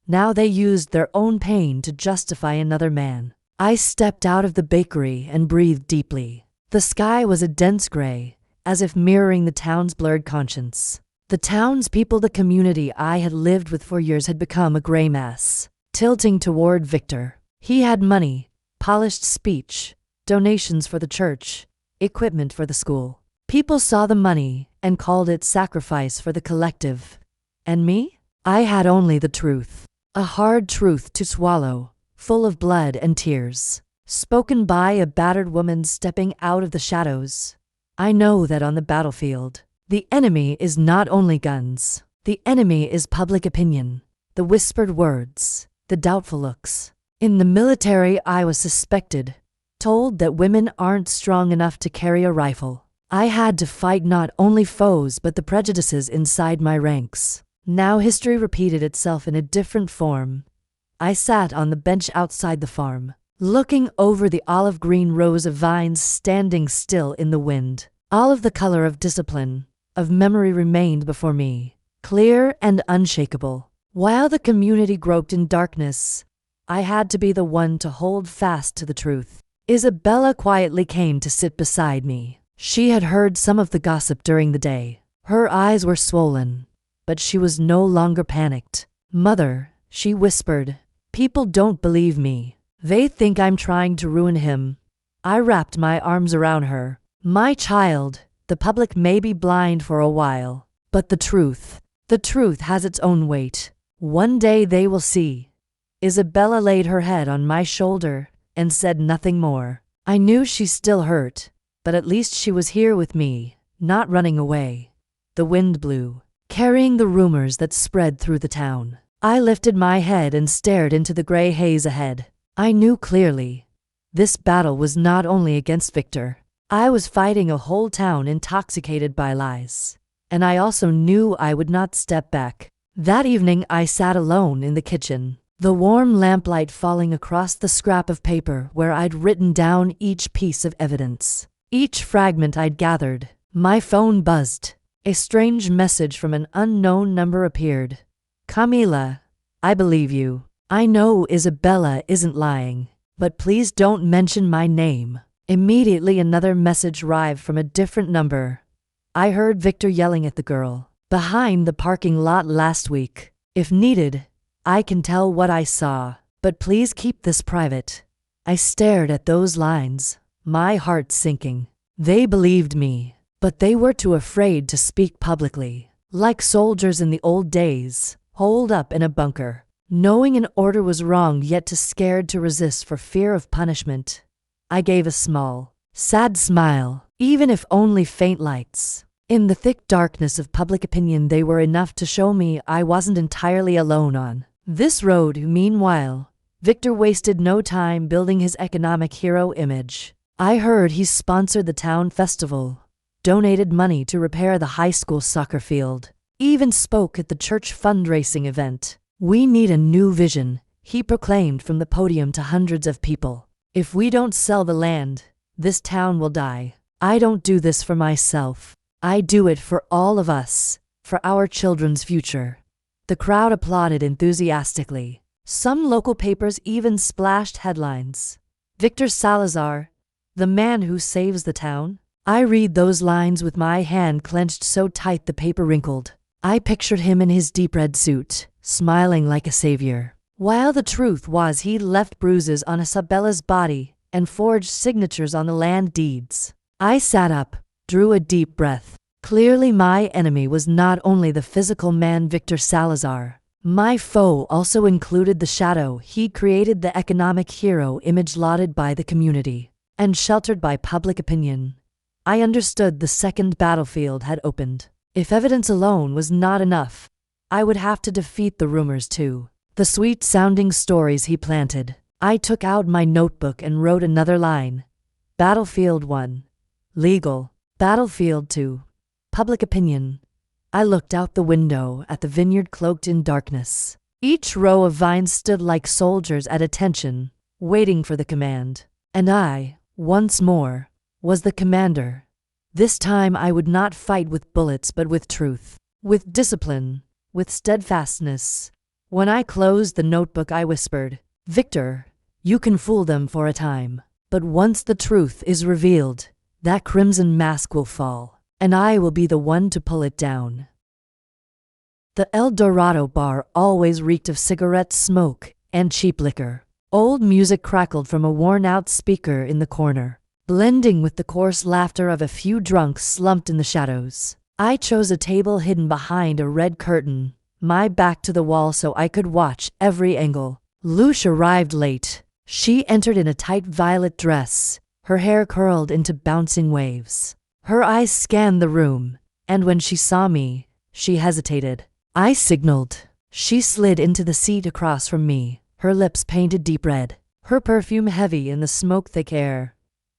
Now they used their own pain to justify another man. I stepped out of the bakery and breathed deeply. The sky was a dense gray, as if mirroring the town's blurred conscience. The townspeople, the community I had lived with for years, had become a gray mass, tilting toward Victor. He had money, polished speech, donations for the church, equipment for the school. People saw the money and called it sacrifice for the collective. And me? I had only the truth. A hard truth to swallow, full of blood and tears, spoken by a battered woman stepping out of the shadows. I know that on the battlefield, the enemy is not only guns. The enemy is public opinion, the whispered words, the doubtful looks. In the military I was suspected, told that women aren't strong enough to carry a rifle. I had to fight not only foes but the prejudices inside my ranks. Now history repeated itself in a different form. I sat on the bench outside the farm, looking over the olive-green rows of vines standing still in the wind. All of the color of discipline, of memory remained before me, clear and unshakable. While the community groped in darkness, I had to be the one to hold fast to the truth. Isabella quietly came to sit beside me. She had heard some of the gossip during the day. Her eyes were swollen, but she was no longer panicked. "Mother," she whispered, "people don't believe me. They think I'm trying to ruin him." I wrapped my arms around her. "My child, the public may be blind for a while, but the truth has its own weight. One day they will see." Isabella laid her head on my shoulder and said nothing more. I knew she still hurt, but at least she was here with me, not running away. The wind blew, carrying the rumors that spread through the town. I lifted my head and stared into the gray haze ahead. I knew clearly, this battle was not only against Victor. I was fighting a whole town intoxicated by lies. And I also knew I would not step back. That evening I sat alone in the kitchen, the warm lamplight falling across the scrap of paper where I'd written down each piece of evidence, each fragment I'd gathered. My phone buzzed. A strange message from an unknown number appeared. "Camila, I believe you. I know Isabella isn't lying, but please don't mention my name." Immediately another message arrived from a different number. I heard Victor yelling at the girl behind the parking lot last week. "If needed, I can tell what I saw, but please keep this private." I stared at those lines, my heart sinking. They believed me, but they were too afraid to speak publicly, like soldiers in the old days, holed up in a bunker, knowing an order was wrong yet too scared to resist for fear of punishment. I gave a small, sad smile, even if only faint lights. In the thick darkness of public opinion, they were enough to show me I wasn't entirely alone on this road. Meanwhile, Victor wasted no time building his economic hero image. I heard he sponsored the town festival, donated money to repair the high school soccer field, even spoke at the church fundraising event. "We need a new vision," he proclaimed from the podium to hundreds of people. "If we don't sell the land, this town will die. I don't do this for myself. I do it for all of us, for our children's future." The crowd applauded enthusiastically. Some local papers even splashed headlines. "Victor Salazar, the man who saves the town." I read those lines with my hand clenched so tight the paper wrinkled. I pictured him in his deep red suit, smiling like a savior. While the truth was he left bruises on Isabella's body and forged signatures on the land deeds. I sat up, drew a deep breath. Clearly my enemy was not only the physical man Victor Salazar. My foe also included the shadow he created, the economic hero image lauded by the community and sheltered by public opinion. I understood the second battlefield had opened. If evidence alone was not enough, I would have to defeat the rumors too. The sweet-sounding stories he planted. I took out my notebook and wrote another line. Battlefield 1. Legal. Battlefield 2. Public opinion. I looked out the window at the vineyard cloaked in darkness. Each row of vines stood like soldiers at attention, waiting for the command. And I, once more, was the commander. This time I would not fight with bullets but with truth, with discipline, with steadfastness. When I closed the notebook, I whispered, "Victor, you can fool them for a time, but once the truth is revealed, that crimson mask will fall, and I will be the one to pull it down." The El Dorado bar always reeked of cigarette smoke and cheap liquor. Old music crackled from a worn-out speaker in the corner, blending with the coarse laughter of a few drunks slumped in the shadows. I chose a table hidden behind a red curtain, my back to the wall so I could watch every angle. Luce arrived late. She entered in a tight violet dress, her hair curled into bouncing waves. Her eyes scanned the room, and when she saw me, she hesitated. I signaled. She slid into the seat across from me, her lips painted deep red, her perfume heavy in the smoke-thick air.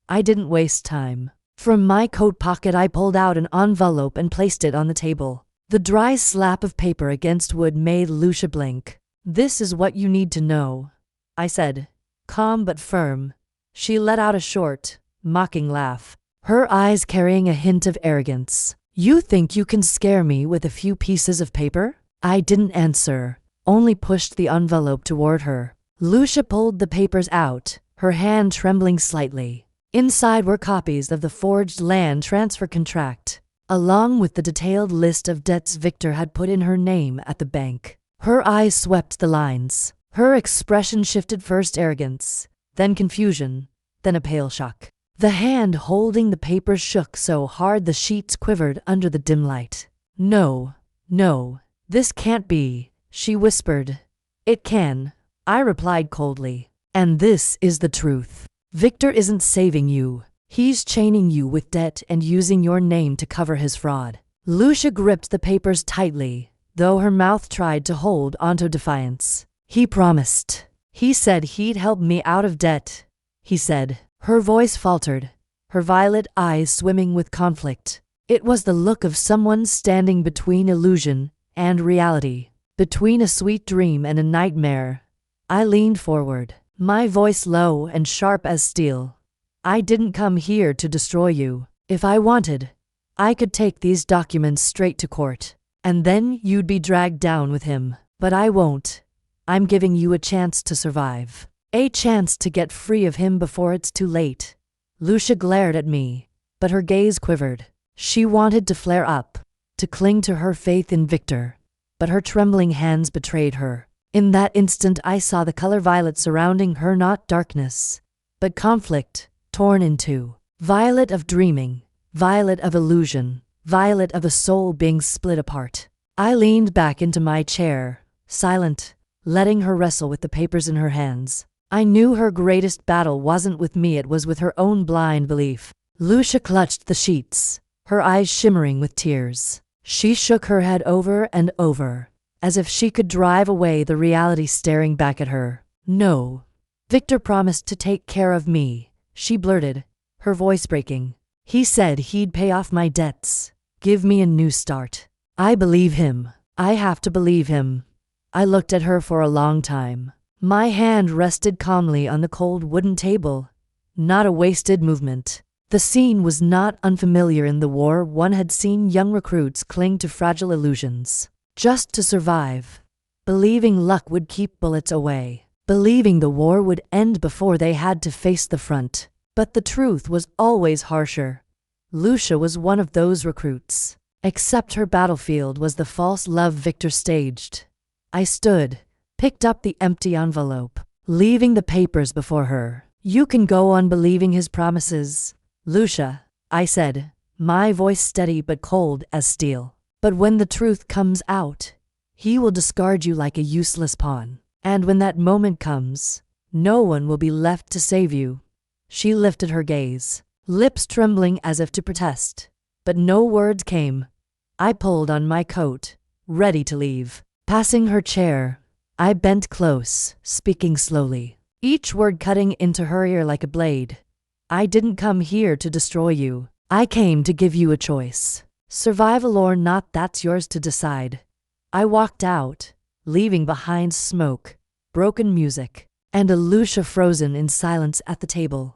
I didn't waste time. From my coat pocket I pulled out an envelope and placed it on the table. The dry slap of paper against wood made Lucia blink. "This is what you need to know," I said, calm but firm. She let out a short, mocking laugh, her eyes carrying a hint of arrogance. "You think you can scare me with a few pieces of paper?" I didn't answer, only pushed the envelope toward her. Lucia pulled the papers out, her hand trembling slightly. Inside were copies of the forged land transfer contract, along with the detailed list of debts Victor had put in her name at the bank. Her eyes swept the lines. Her expression shifted, first arrogance, then confusion, then a pale shock. The hand holding the papers shook so hard the sheets quivered under the dim light. "No, no, this can't be," she whispered. "It can," I replied coldly. "And this is the truth. Victor isn't saving you. He's chaining you with debt and using your name to cover his fraud." Lucia gripped the papers tightly, though her mouth tried to hold onto defiance. "He promised. He said he'd help me out of debt," he said. Her voice faltered, her violet eyes swimming with conflict. It was the look of someone standing between illusion and reality, between a sweet dream and a nightmare. I leaned forward, my voice low and sharp as steel. "I didn't come here to destroy you. If I wanted, I could take these documents straight to court, and then you'd be dragged down with him. But I won't. I'm giving you a chance to survive. A chance to get free of him before it's too late." Lucia glared at me, but her gaze quivered. She wanted to flare up, to cling to her faith in Victor, but her trembling hands betrayed her. In that instant I saw the color violet surrounding her, not darkness, but conflict, torn in two. Violet of dreaming, violet of illusion, violet of a soul being split apart. I leaned back into my chair, silent, letting her wrestle with the papers in her hands. I knew her greatest battle wasn't with me, it was with her own blind belief. Lucia clutched the sheets, her eyes shimmering with tears. She shook her head over and over, as if she could drive away the reality staring back at her. "No. Victor promised to take care of me," she blurted, her voice breaking. "He said he'd pay off my debts, give me a new start. I believe him. I have to believe him." I looked at her for a long time. My hand rested calmly on the cold wooden table, not a wasted movement. The scene was not unfamiliar. In the war, one had seen young recruits cling to fragile illusions, just to survive, believing luck would keep bullets away, believing the war would end before they had to face the front. But the truth was always harsher. Lucia was one of those recruits, except her battlefield was the false love Victor staged. I stood, picked up the empty envelope, leaving the papers before her. "You can go on believing his promises, Lucia," I said, my voice steady but cold as steel. "But when the truth comes out, he will discard you like a useless pawn. And when that moment comes, no one will be left to save you." She lifted her gaze, lips trembling as if to protest, but no words came. I pulled on my coat, ready to leave. Passing her chair, I bent close, speaking slowly, each word cutting into her ear like a blade. "I didn't come here to destroy you. I came to give you a choice. Survival or not, that's yours to decide." I walked out, leaving behind smoke, broken music, and a Lucia frozen in silence at the table.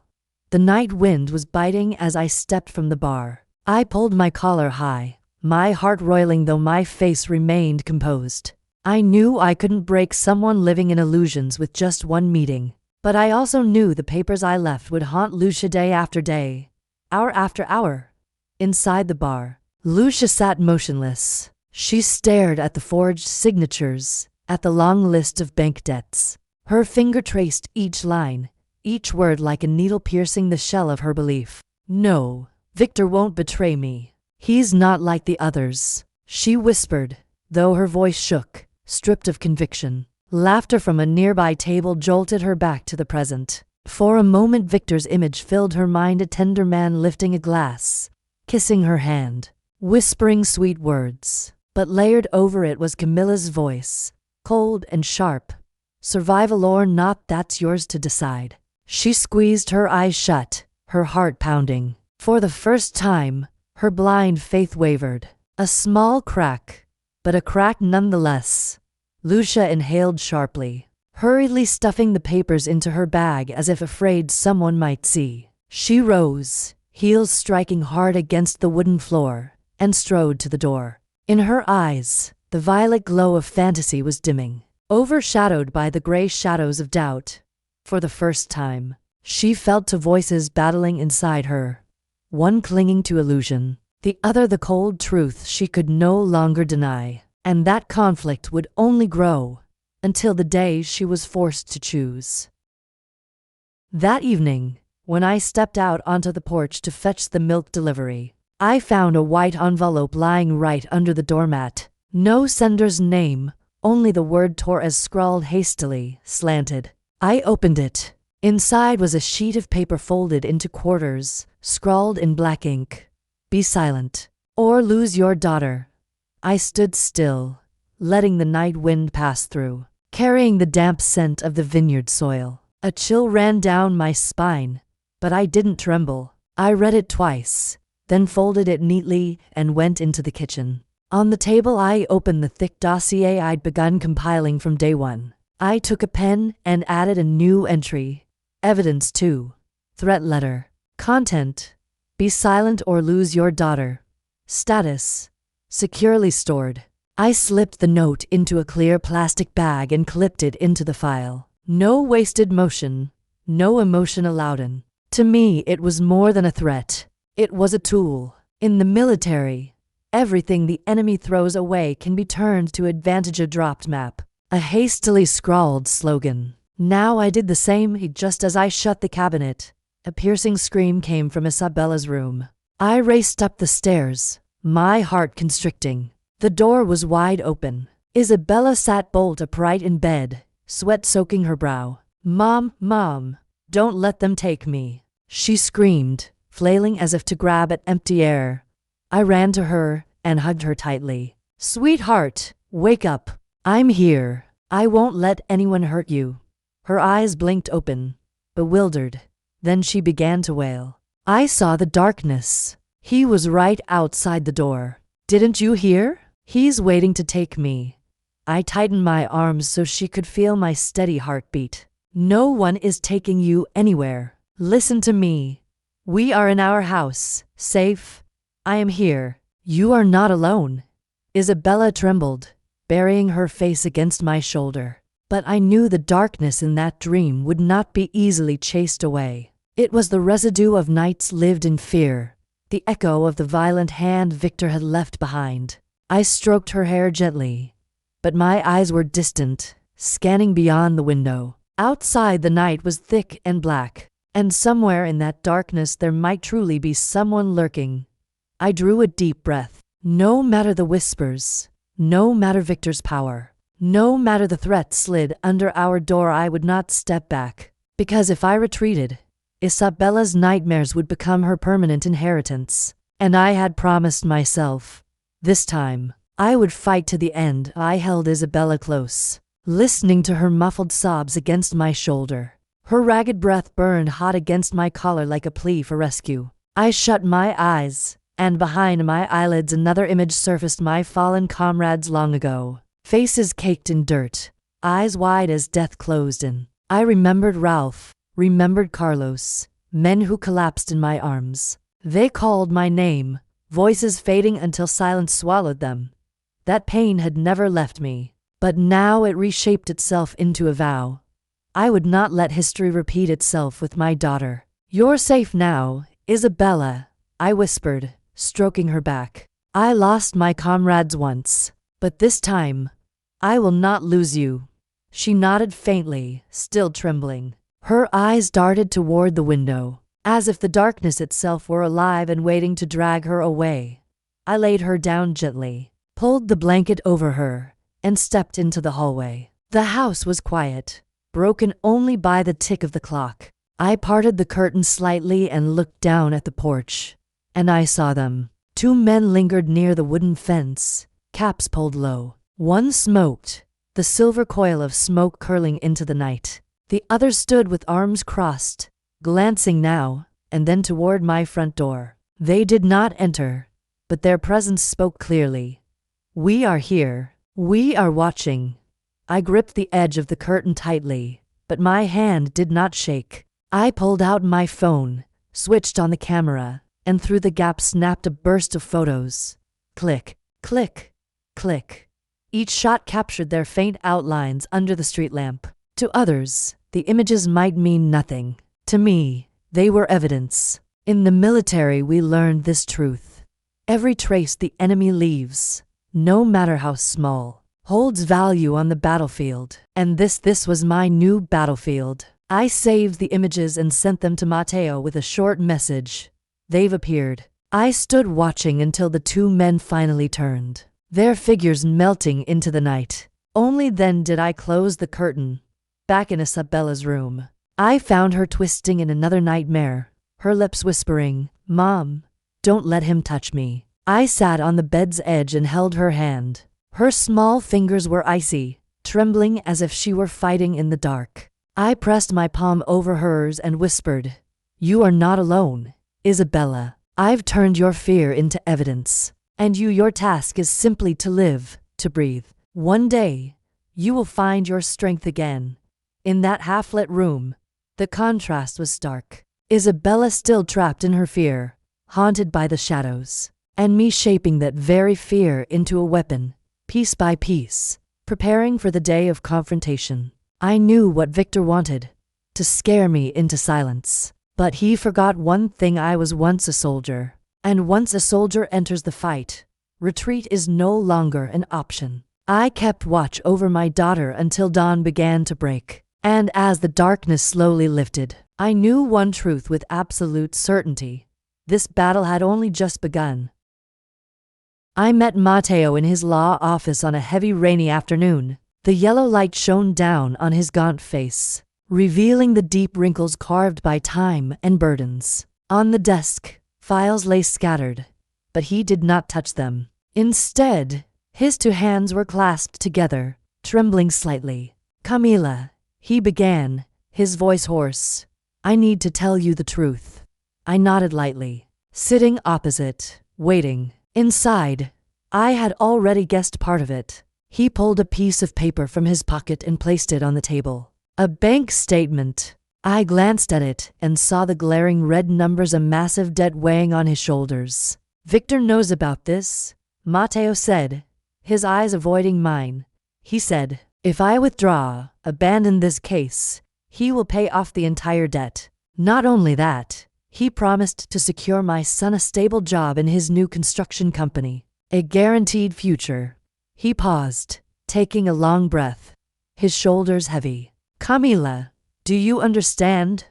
The night wind was biting as I stepped from the bar. I pulled my collar high, my heart roiling though my face remained composed. I knew I couldn't break someone living in illusions with just one meeting, but I also knew the papers I left would haunt Lucia day after day, hour after hour. Inside the bar, Lucia sat motionless. She stared at the forged signatures, at the long list of bank debts. Her finger traced each line, each word like a needle piercing the shell of her belief. "No, Victor won't betray me. He's not like the others," she whispered, though her voice shook, stripped of conviction. Laughter from a nearby table jolted her back to the present. For a moment Victor's image filled her mind, a tender man lifting a glass, kissing her hand, whispering sweet words. But layered over it was Camilla's voice, cold and sharp. "Survival or not, that's yours to decide." She squeezed her eyes shut, her heart pounding. For the first time, her blind faith wavered. A small crack, but a crack nonetheless. Lucia inhaled sharply, hurriedly stuffing the papers into her bag as if afraid someone might see. She rose, heels striking hard against the wooden floor, and strode to the door. In her eyes, the violet glow of fantasy was dimming, overshadowed by the gray shadows of doubt. For the first time, she felt two voices battling inside her, one clinging to illusion, the other the cold truth she could no longer deny. And that conflict would only grow until the day she was forced to choose. That evening, when I stepped out onto the porch to fetch the milk delivery, I found a white envelope lying right under the doormat. No sender's name, only the word Torres scrawled hastily, slanted. I opened it. Inside was a sheet of paper folded into quarters, scrawled in black ink. Be silent, or lose your daughter. I stood still, letting the night wind pass through, carrying the damp scent of the vineyard soil. A chill ran down my spine, but I didn't tremble. I read it twice, then folded it neatly and went into the kitchen. On the table I opened the thick dossier I'd begun compiling from day one. I took a pen and added a new entry. Evidence 2. Threat letter. Content. Be silent or lose your daughter. Status. Securely stored. I slipped the note into a clear plastic bag and clipped it into the file. No wasted motion, no emotion allowed. To me, it was more than a threat. It was a tool. In the military, everything the enemy throws away can be turned to advantage. A dropped map, a hastily scrawled slogan. Now I did the same. Just as I shut the cabinet, a piercing scream came from Isabella's room. I raced up the stairs, my heart constricting. The door was wide open. Isabella sat bolt upright in bed, sweat soaking her brow. Mom, don't let them take me," she screamed, flailing as if to grab at empty air. I ran to her and hugged her tightly. "Sweetheart, wake up. I'm here. I won't let anyone hurt you." Her eyes blinked open, bewildered. Then she began to wail. I saw the darkness. He was right outside the door. "Didn't you hear? He's waiting to take me." I tightened my arms so she could feel my steady heartbeat. "No one is taking you anywhere. Listen to me. We are in our house, safe. I am here. You are not alone." Isabella trembled, burying her face against my shoulder. But I knew the darkness in that dream would not be easily chased away. It was the residue of nights lived in fear, the echo of the violent hand Victor had left behind. I stroked her hair gently, but my eyes were distant, scanning beyond the window. Outside the night was thick and black, and somewhere in that darkness there might truly be someone lurking. I drew a deep breath. No matter the whispers, no matter Victor's power, no matter the threat slid under our door, I would not step back. Because if I retreated, Isabella's nightmares would become her permanent inheritance. And I had promised myself, this time, I would fight to the end. I held Isabella close, listening to her muffled sobs against my shoulder. Her ragged breath burned hot against my collar like a plea for rescue. I shut my eyes, and behind my eyelids another image surfaced: my fallen comrades long ago. Faces caked in dirt, eyes wide as death closed in. I remembered Ralph, remembered Carlos, men who collapsed in my arms. They called my name, voices fading until silence swallowed them. That pain had never left me, but now it reshaped itself into a vow. I would not let history repeat itself with my daughter. "You're safe now, Isabella," I whispered, stroking her back. "I lost my comrades once, but this time, I will not lose you." She nodded faintly, still trembling. Her eyes darted toward the window, as if the darkness itself were alive and waiting to drag her away. I laid her down gently, pulled the blanket over her, and stepped into the hallway. The house was quiet, broken only by the tick of the clock. I parted the curtain slightly and looked down at the porch, and I saw them. Two men lingered near the wooden fence, caps pulled low. One smoked, the silver coil of smoke curling into the night. The other stood with arms crossed, glancing now and then toward my front door. They did not enter, but their presence spoke clearly. We are here. We are watching. I gripped the edge of the curtain tightly, but my hand did not shake. I pulled out my phone, switched on the camera, and through the gap snapped a burst of photos. Click, click, click. Each shot captured their faint outlines under the street lamp. To others, the images might mean nothing. To me, they were evidence. In the military, we learned this truth. Every trace the enemy leaves, no matter how small, holds value on the battlefield. And this was my new battlefield. I saved the images and sent them to Matteo with a short message. They've appeared. I stood watching until the two men finally turned, their figures melting into the night. Only then did I close the curtain. Back in Isabella's room, I found her twisting in another nightmare, her lips whispering, "Mom, don't let him touch me." I sat on the bed's edge and held her hand. Her small fingers were icy, trembling as if she were fighting in the dark. I pressed my palm over hers and whispered, "You are not alone, Isabella. I've turned your fear into evidence. And your task is simply to live, to breathe. One day, you will find your strength again." In that half-lit room, the contrast was stark. Isabella still trapped in her fear, haunted by the shadows, and me shaping that very fear into a weapon, piece by piece, preparing for the day of confrontation. I knew what Victor wanted, to scare me into silence. But he forgot one thing: I was once a soldier. And once a soldier enters the fight, retreat is no longer an option. I kept watch over my daughter until dawn began to break. And as the darkness slowly lifted, I knew one truth with absolute certainty. This battle had only just begun. I met Matteo in his law office on a heavy rainy afternoon. The yellow light shone down on his gaunt face, revealing the deep wrinkles carved by time and burdens. On the desk, files lay scattered, but he did not touch them. Instead, his two hands were clasped together, trembling slightly. "Camila," he began, his voice hoarse, "I need to tell you the truth." I nodded lightly, sitting opposite, waiting. Inside, I had already guessed part of it. He pulled a piece of paper from his pocket and placed it on the table. A bank statement. I glanced at it and saw the glaring red numbers, a massive debt weighing on his shoulders. "Victor knows about this," Matteo said, his eyes avoiding mine. He said, "If I withdraw, abandon this case, he will pay off the entire debt. Not only that, he promised to secure my son a stable job in his new construction company, a guaranteed future." He paused, taking a long breath, his shoulders heavy. "Camila, do you understand?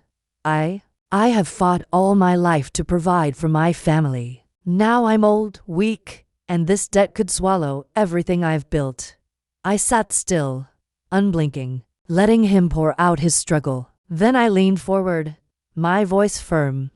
I have fought all my life to provide for my family. Now I'm old, weak, and this debt could swallow everything I've built." I sat still, unblinking, letting him pour out his struggle. Then I leaned forward, my voice firm.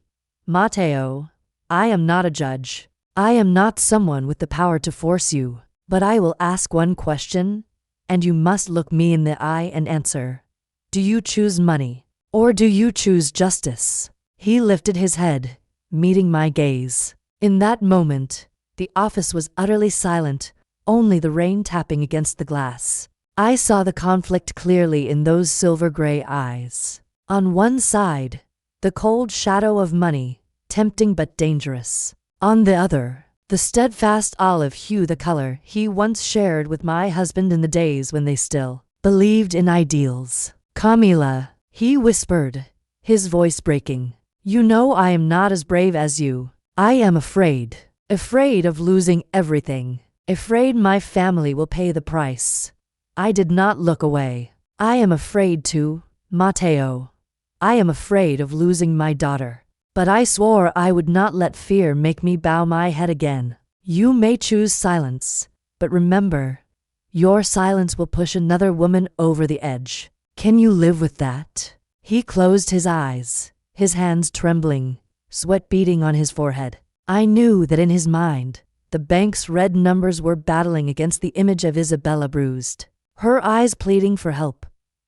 "Matteo, I am not a judge. I am not someone with the power to force you. But I will ask one question, and you must look me in the eye and answer. Do you choose money, or do you choose justice?" He lifted his head, meeting my gaze. In that moment, the office was utterly silent, only the rain tapping against the glass. I saw the conflict clearly in those silver-gray eyes. On one side, the cold shadow of money, tempting but dangerous. On the other, the steadfast olive hue, the color he once shared with my husband in the days when they still believed in ideals. "Camila," he whispered, his voice breaking, "you know I am not as brave as you. I am afraid. Afraid of losing everything. Afraid my family will pay the price." I did not look away. "I am afraid too, Matteo. I am afraid of losing my daughter. But I swore I would not let fear make me bow my head again. You may choose silence, but remember, your silence will push another woman over the edge. Can you live with that?" He closed his eyes, his hands trembling, sweat beading on his forehead. I knew that in his mind, the bank's red numbers were battling against the image of Isabella bruised, her eyes pleading for help.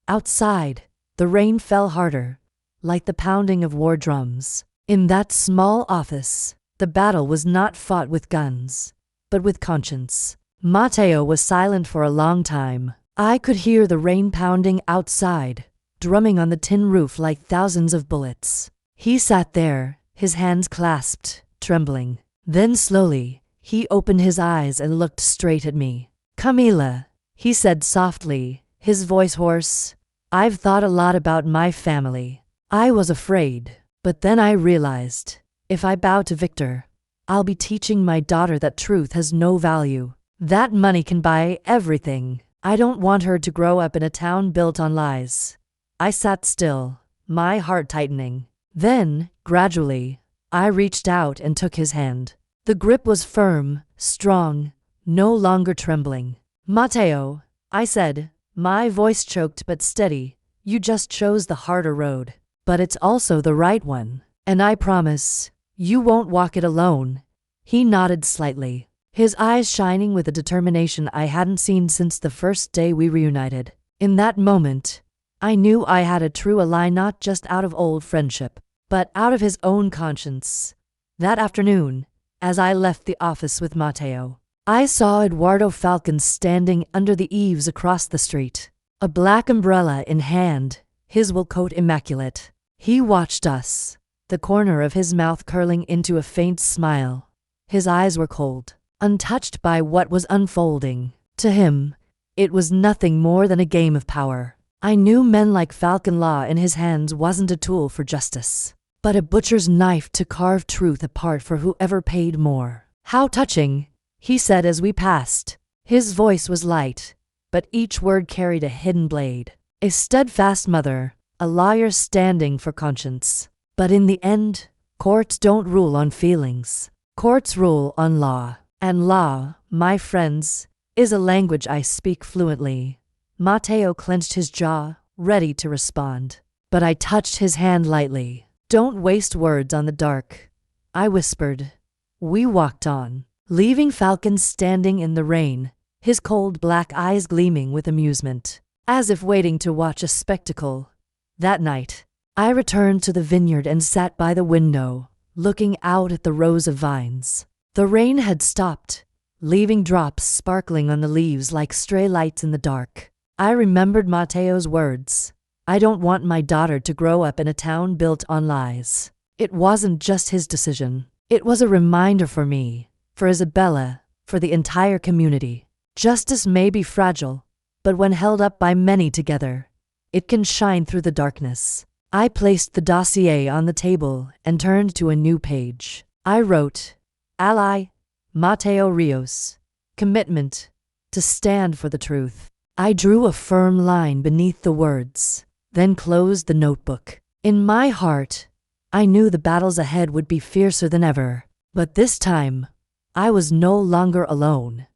Outside, the rain fell harder, like the pounding of war drums. In that small office, the battle was not fought with guns, but with conscience. Matteo was silent for a long time. I could hear the rain pounding outside, drumming on the tin roof like thousands of bullets. He sat there, his hands clasped, trembling. Then slowly, he opened his eyes and looked straight at me. "Camila," he said softly, his voice hoarse, "I've thought a lot about my family. I was afraid, but then I realized, if I bow to Victor, I'll be teaching my daughter that truth has no value. That money can buy everything. I don't want her to grow up in a town built on lies." I sat still, my heart tightening. Then, gradually, I reached out and took his hand. The grip was firm, strong, no longer trembling. "Matteo," I said, my voice choked but steady, "you just chose the harder road. But it's also the right one. And I promise, you won't walk it alone." He nodded slightly, his eyes shining with a determination I hadn't seen since the first day we reunited. In that moment, I knew I had a true ally, not just out of old friendship, but out of his own conscience. That afternoon, as I left the office with Matteo, I saw Eduardo Falcon standing under the eaves across the street, a black umbrella in hand, his wool coat immaculate. He watched us, the corner of his mouth curling into a faint smile. His eyes were cold, untouched by what was unfolding. To him, it was nothing more than a game of power. I knew men like Falcon law in his hands wasn't a tool for justice, but a butcher's knife to carve truth apart for whoever paid more. "How touching," he said as we passed. His voice was light, but each word carried a hidden blade. A steadfast mother, a lawyer standing for conscience. But in the end, courts don't rule on feelings. Courts rule on law. And law, my friends, is a language I speak fluently. Matteo clenched his jaw, ready to respond. But I touched his hand lightly. "Don't waste words on the dark," I whispered. We walked on, leaving Falcon standing in the rain, his cold black eyes gleaming with amusement, as if waiting to watch a spectacle. That night, I returned to the vineyard and sat by the window, looking out at the rows of vines. The rain had stopped, leaving drops sparkling on the leaves like stray lights in the dark. I remembered Matteo's words. I don't want my daughter to grow up in a town built on lies. It wasn't just his decision. It was a reminder for me, for Isabella, for the entire community. Justice may be fragile, but when held up by many together, it can shine through the darkness. I placed the dossier on the table and turned to a new page. I wrote, "Ally, Matteo Rios. Commitment, to stand for the truth." I drew a firm line beneath the words, then closed the notebook. In my heart, I knew the battles ahead would be fiercer than ever, but this time, I was no longer alone.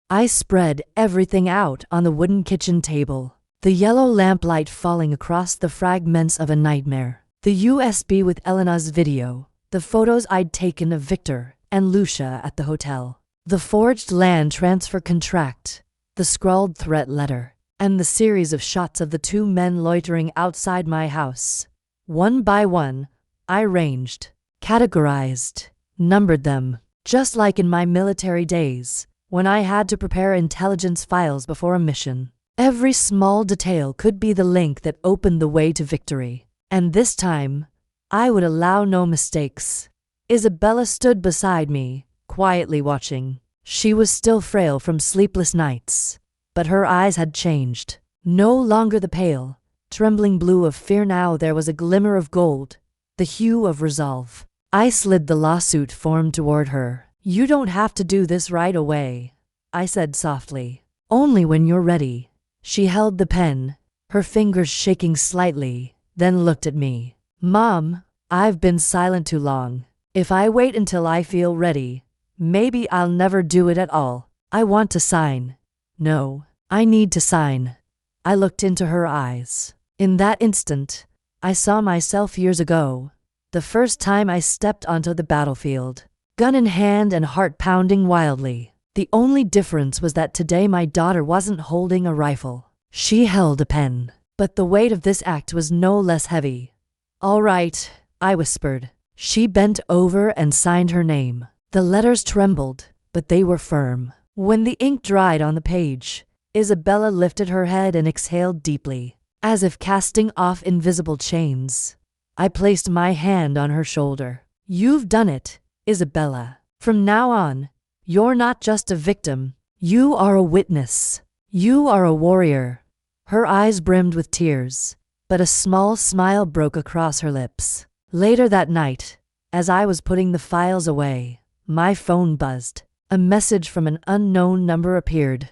I spread everything out on the wooden kitchen table, the yellow lamplight falling across the fragments of a nightmare, the USB with Elena's video, the photos I'd taken of Victor and Lucia at the hotel, the forged land transfer contract, the scrawled threat letter, and the series of shots of the two men loitering outside my house. One by one, I arranged, categorized, numbered them, just like in my military days, when I had to prepare intelligence files before a mission. Every small detail could be the link that opened the way to victory. And this time, I would allow no mistakes. Isabella stood beside me, quietly watching. She was still frail from sleepless nights, but her eyes had changed. No longer the pale, trembling blue of fear, now there was a glimmer of gold, the hue of resolve. I slid the lawsuit form toward her. "You don't have to do this right away," I said softly. "Only when you're ready." She held the pen, her fingers shaking slightly, then looked at me. "Mom, I've been silent too long. If I wait until I feel ready, maybe I'll never do it at all. I want to sign. No, I need to sign." I looked into her eyes. In that instant, I saw myself years ago, the first time I stepped onto the battlefield, gun in hand and heart pounding wildly. The only difference was that today my daughter wasn't holding a rifle. She held a pen. But the weight of this act was no less heavy. "All right," I whispered. She bent over and signed her name. The letters trembled, but they were firm. When the ink dried on the page, Isabella lifted her head and exhaled deeply, as if casting off invisible chains. I placed my hand on her shoulder. "You've done it, Isabella. From now on, you're not just a victim. You are a witness. You are a warrior." Her eyes brimmed with tears, but a small smile broke across her lips. Later that night, as I was putting the files away, my phone buzzed. A message from an unknown number appeared.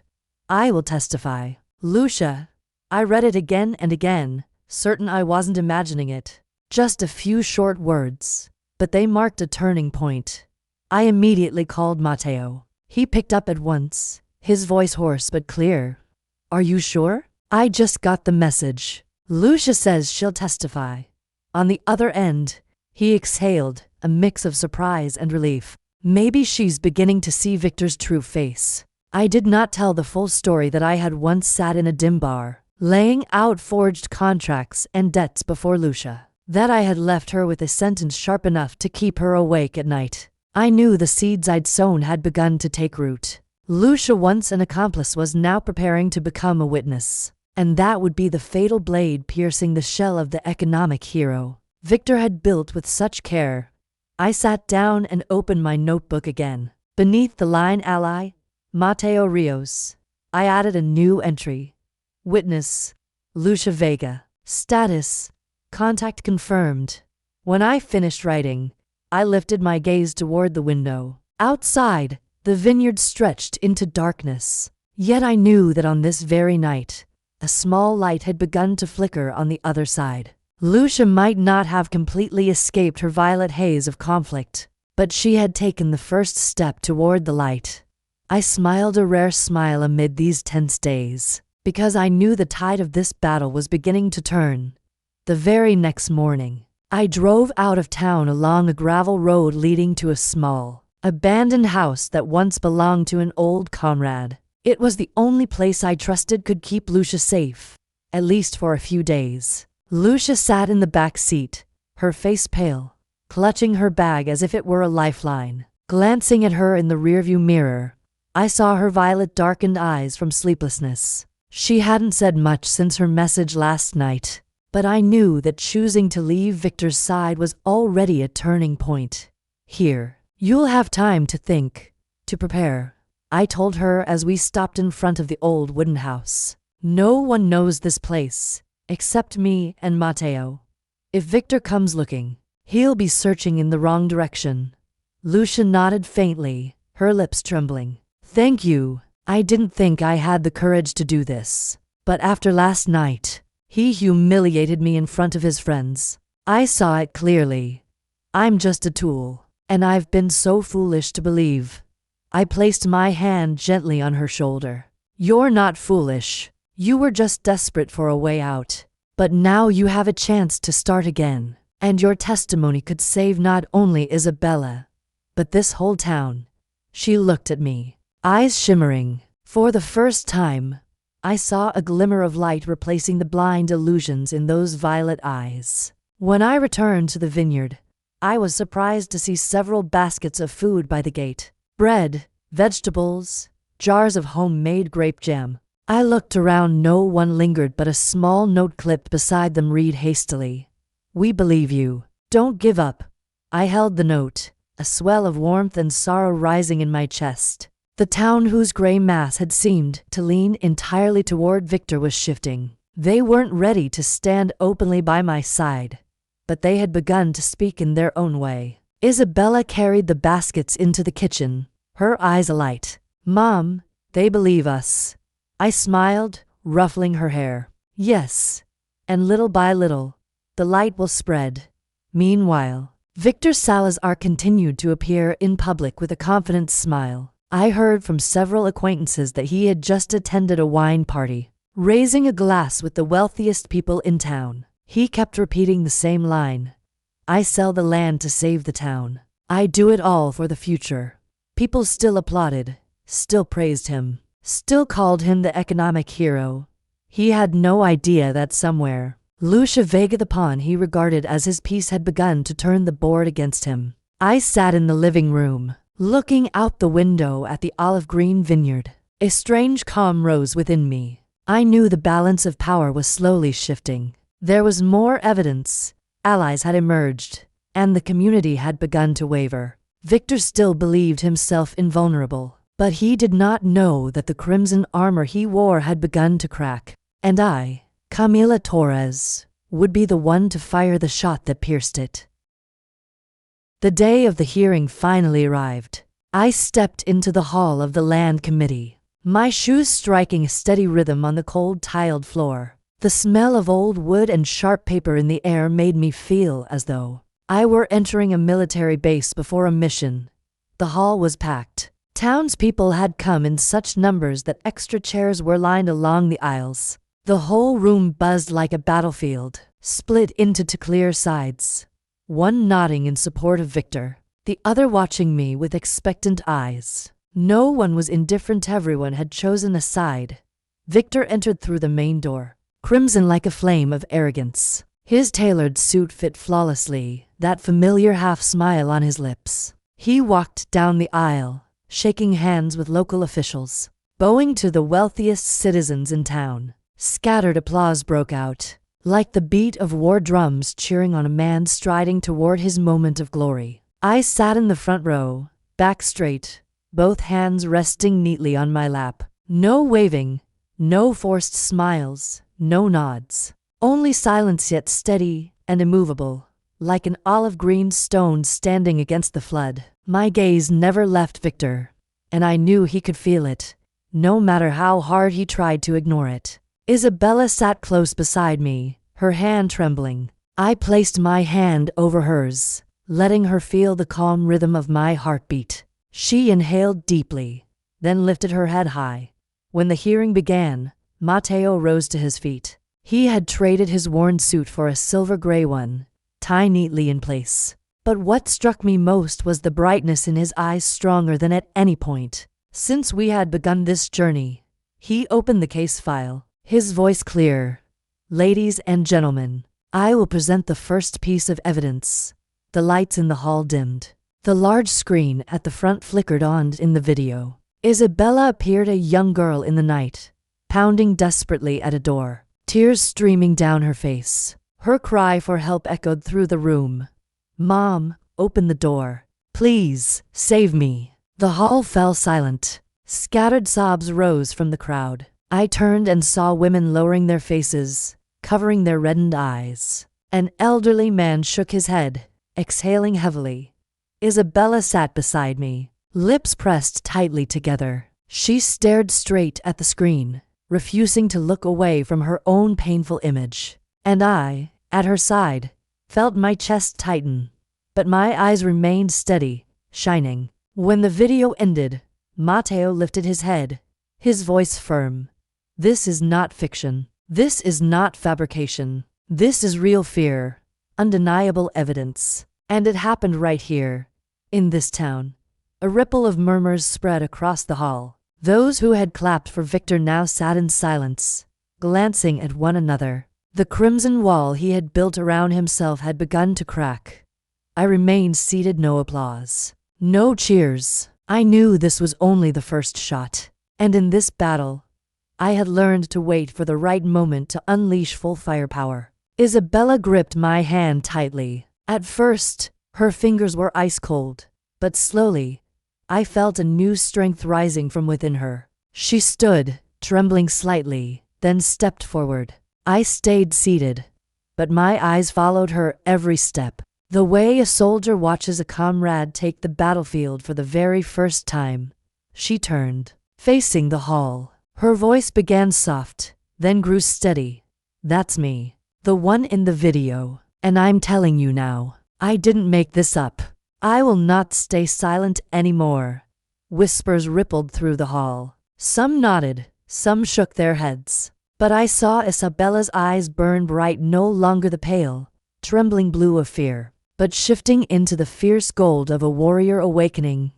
"I will testify." Lucia. I read it again and again, certain I wasn't imagining it. Just a few short words, but they marked a turning point. I immediately called Matteo. He picked up at once, his voice hoarse but clear. "Are you sure?" "I just got the message. Lucia says she'll testify." On the other end, he exhaled, a mix of surprise and relief. Maybe she's beginning to see Victor's true face. I did not tell the full story that I had once sat in a dim bar, laying out forged contracts and debts before Lucia. That I had left her with a sentence sharp enough to keep her awake at night. I knew the seeds I'd sown had begun to take root. Lucia, once an accomplice, was now preparing to become a witness. And that would be the fatal blade piercing the shell of the economic hero Victor had built with such care. I sat down and opened my notebook again. Beneath the line "Ally, Matteo Rios," I added a new entry. Witness, Lucia Vega. Status, contact confirmed. When I finished writing, I lifted my gaze toward the window. Outside, the vineyard stretched into darkness. Yet I knew that on this very night, a small light had begun to flicker on the other side. Lucia might not have completely escaped her violet haze of conflict, but she had taken the first step toward the light. I smiled a rare smile amid these tense days, because I knew the tide of this battle was beginning to turn. The very next morning, I drove out of town along a gravel road leading to a small, abandoned house that once belonged to an old comrade. It was the only place I trusted could keep Lucia safe, at least for a few days. Lucia sat in the back seat, her face pale, clutching her bag as if it were a lifeline. Glancing at her in the rearview mirror, I saw her violet-darkened eyes from sleeplessness. She hadn't said much since her message last night, but I knew that choosing to leave Victor's side was already a turning point. "Here, you'll have time to think, to prepare," I told her as we stopped in front of the old wooden house. "No one knows this place, except me and Matteo. If Victor comes looking, he'll be searching in the wrong direction." Lucia nodded faintly, her lips trembling. "Thank you. I didn't think I had the courage to do this. But after last night, he humiliated me in front of his friends. I saw it clearly. I'm just a tool, and I've been so foolish to believe." I placed my hand gently on her shoulder. "You're not foolish. You were just desperate for a way out. But now you have a chance to start again, and your testimony could save not only Isabella, but this whole town." She looked at me, eyes shimmering. For the first time, I saw a glimmer of light replacing the blind illusions in those violet eyes. When I returned to the vineyard, I was surprised to see several baskets of food by the gate. Bread, vegetables, jars of homemade grape jam. I looked around. No one lingered, but a small note clipped beside them read hastily, "We believe you. Don't give up." I held the note, a swell of warmth and sorrow rising in my chest. The town, whose gray mass had seemed to lean entirely toward Victor, was shifting. They weren't ready to stand openly by my side, but they had begun to speak in their own way. Isabella carried the baskets into the kitchen, her eyes alight. "Mom, they believe us." I smiled, ruffling her hair. "Yes, and little by little, the light will spread." Meanwhile, Victor Salazar continued to appear in public with a confident smile. I heard from several acquaintances that he had just attended a wine party, raising a glass with the wealthiest people in town. He kept repeating the same line, "I sell the land to save the town. I do it all for the future." People still applauded, still praised him, still called him the economic hero. He had no idea that somewhere, Lucia Vega, the pawn he regarded as his piece, had begun to turn the board against him. I sat in the living room, looking out the window at the olive-green vineyard. A strange calm rose within me. I knew the balance of power was slowly shifting. There was more evidence. Allies had emerged, and the community had begun to waver. Victor still believed himself invulnerable, but he did not know that the crimson armor he wore had begun to crack. And I, Camila Torres, would be the one to fire the shot that pierced it. The day of the hearing finally arrived. I stepped into the hall of the land committee, my shoes striking a steady rhythm on the cold tiled floor. The smell of old wood and sharp paper in the air made me feel as though I were entering a military base before a mission. The hall was packed. Townspeople had come in such numbers that extra chairs were lined along the aisles. The whole room buzzed like a battlefield, split into two clear sides, one nodding in support of Victor, the other watching me with expectant eyes. No one was indifferent, everyone had chosen a side. Victor entered through the main door, crimson like a flame of arrogance. His tailored suit fit flawlessly, that familiar half-smile on his lips. He walked down the aisle, shaking hands with local officials, bowing to the wealthiest citizens in town. Scattered applause broke out, like the beat of war drums cheering on a man striding toward his moment of glory. I sat in the front row, back straight, both hands resting neatly on my lap. No waving, no forced smiles, no nods. Only silence, yet steady and immovable, like an olive-green stone standing against the flood. My gaze never left Victor, and I knew he could feel it, no matter how hard he tried to ignore it. Isabella sat close beside me, her hand trembling. I placed my hand over hers, letting her feel the calm rhythm of my heartbeat. She inhaled deeply, then lifted her head high. When the hearing began, Mateo rose to his feet. He had traded his worn suit for a silver-gray one, tied neatly in place. But what struck me most was the brightness in his eyes, stronger than at any point since we had begun this journey. He opened the case file, his voice clear. "Ladies and gentlemen, I will present the first piece of evidence." The lights in the hall dimmed. The large screen at the front flickered on in the video. Isabella appeared, a young girl in the night, pounding desperately at a door, tears streaming down her face. Her cry for help echoed through the room. "Mom, open the door. Please, save me." The hall fell silent. Scattered sobs rose from the crowd. I turned and saw women lowering their faces, covering their reddened eyes. An elderly man shook his head, exhaling heavily. Isabella sat beside me, lips pressed tightly together. She stared straight at the screen, refusing to look away from her own painful image. And I, at her side, felt my chest tighten, but my eyes remained steady, shining. When the video ended, Mateo lifted his head, his voice firm. "This is not fiction. This is not fabrication. This is real fear, undeniable evidence. And it happened right here, in this town." A ripple of murmurs spread across the hall. Those who had clapped for Victor now sat in silence, glancing at one another. The crimson wall he had built around himself had begun to crack. I remained seated, no applause, no cheers. I knew this was only the first shot, and in this battle, I had learned to wait for the right moment to unleash full firepower. Isabella gripped my hand tightly. At first, her fingers were ice cold, but slowly, I felt a new strength rising from within her. She stood, trembling slightly, then stepped forward. I stayed seated, but my eyes followed her every step. The way a soldier watches a comrade take the battlefield for the very first time. She turned, facing the hall. Her voice began soft, then grew steady. "That's me, the one in the video. And I'm telling you now, I didn't make this up. I will not stay silent anymore." Whispers rippled through the hall. Some nodded, some shook their heads. But I saw Isabella's eyes burn bright, no longer the pale, trembling blue of fear, but shifting into the fierce gold of a warrior awakening.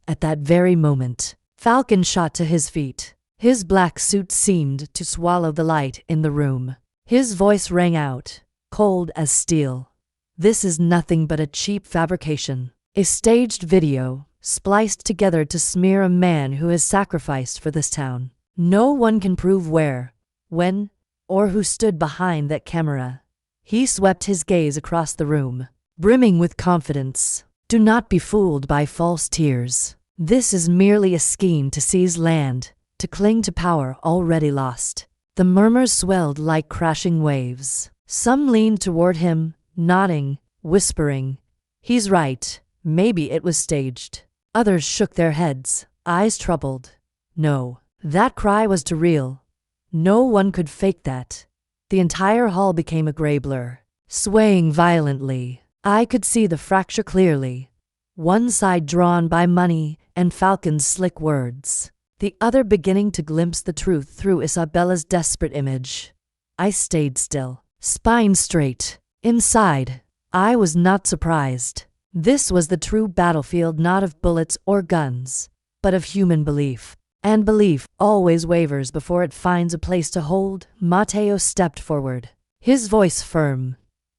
At that very moment, Falcon shot to his feet. His black suit seemed to swallow the light in the room. His voice rang out, cold as steel. "This is nothing but a cheap fabrication. A staged video, spliced together to smear a man who has sacrificed for this town. No one can prove where, when, or who stood behind that camera. He swept his gaze across the room, brimming with confidence. Do not be fooled by false tears. This is merely a scheme to seize land, to cling to power already lost. The murmurs swelled like crashing waves. Some leaned toward him, nodding, whispering, "He's right, maybe it was staged." Others shook their heads, eyes troubled. No, that cry was too real. No one could fake that. The entire hall became a gray blur, swaying violently. I could see the fracture clearly. One side drawn by money and Falcon's slick words, the other beginning to glimpse the truth through Isabella's desperate image. I stayed still, spine straight. Inside, I was not surprised. This was the true battlefield, not of bullets or guns, but of human belief. And belief always wavers before it finds a place to hold. Matteo stepped forward, his voice firm.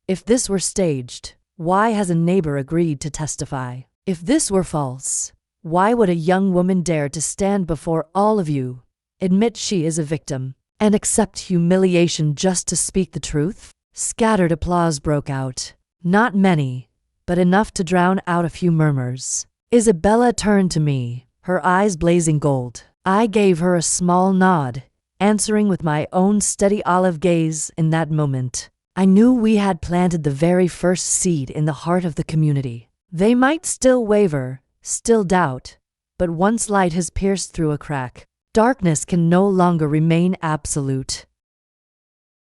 If this were staged, why has a neighbor agreed to testify? If this were false, why would a young woman dare to stand before all of you, admit she is a victim, and accept humiliation just to speak the truth? Scattered applause broke out. Not many, but enough to drown out a few murmurs. Isabella turned to me, her eyes blazing gold. I gave her a small nod, answering with my own steady olive gaze. In that moment, I knew we had planted the very first seed in the heart of the community. They might still waver, still doubt, but once light has pierced through a crack, darkness can no longer remain absolute.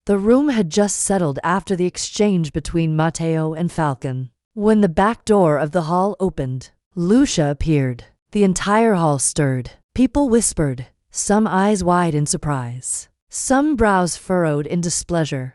The room had just settled after the exchange between Matteo and Falcon. When the back door of the hall opened, Lucia appeared. The entire hall stirred. People whispered, some eyes wide in surprise, some brows furrowed in displeasure.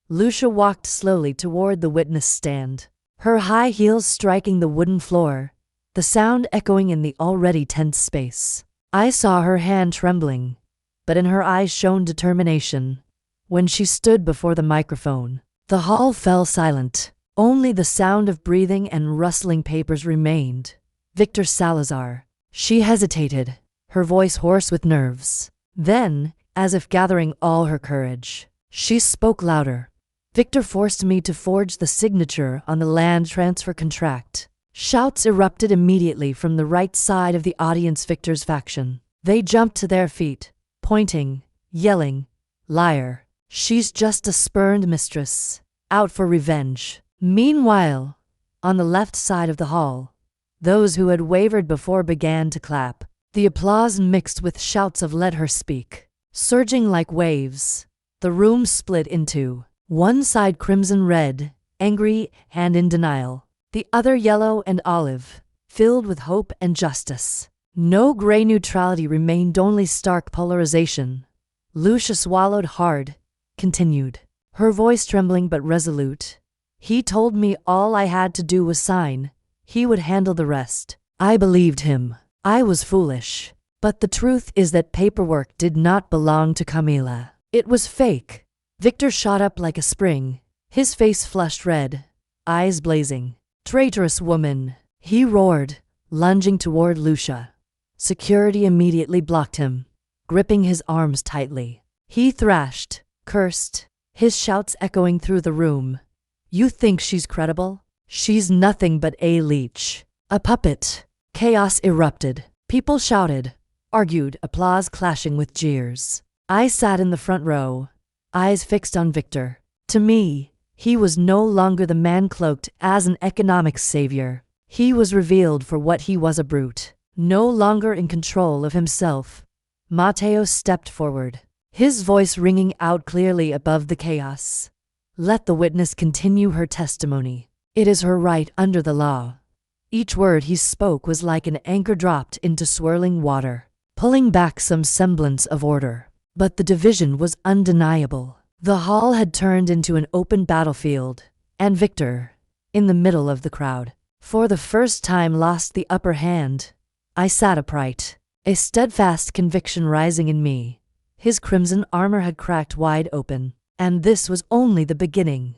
Lucia walked slowly toward the witness stand, her high heels striking the wooden floor, the sound echoing in the already tense space. I saw her hand trembling, but in her eyes shone determination. When she stood before the microphone, the hall fell silent. Only the sound of breathing and rustling papers remained. Victor Salazar. She hesitated, her voice hoarse with nerves. Then, as if gathering all her courage, she spoke louder. Victor forced me to forge the signature on the land transfer contract. Shouts erupted immediately from the right side of the audience. Victor's faction. They jumped to their feet, pointing, yelling, "Liar! She's just a spurned mistress, out for revenge." Meanwhile, on the left side of the hall, those who had wavered before began to clap. The applause mixed with shouts of "Let her speak." Surging like waves, the room split in two. One side crimson-red, angry and in denial. The other yellow and olive, filled with hope and justice. No gray neutrality remained, only stark polarization. Lucia swallowed hard, continued, her voice trembling but resolute. "He told me all I had to do was sign. He would handle the rest." I believed him. I was foolish. But the truth is that paperwork did not belong to Camila. It was fake. Victor shot up like a spring, his face flushed red, eyes blazing. "Traitorous woman!" he roared, lunging toward Lucia. Security immediately blocked him, gripping his arms tightly. He thrashed, cursed, his shouts echoing through the room. "You think she's credible? She's nothing but a leech, a puppet." Chaos erupted. People shouted, argued, applause clashing with jeers. I sat in the front row, eyes fixed on Victor. To me, he was no longer the man cloaked as an economic savior. He was revealed for what he was, a brute, no longer in control of himself. Matteo stepped forward, his voice ringing out clearly above the chaos. "Let the witness continue her testimony. It is her right under the law." Each word he spoke was like an anchor dropped into swirling water, pulling back some semblance of order. But the division was undeniable. The hall had turned into an open battlefield, and Victor, in the middle of the crowd, for the first time lost the upper hand. I sat upright, a steadfast conviction rising in me. His crimson armor had cracked wide open, and this was only the beginning.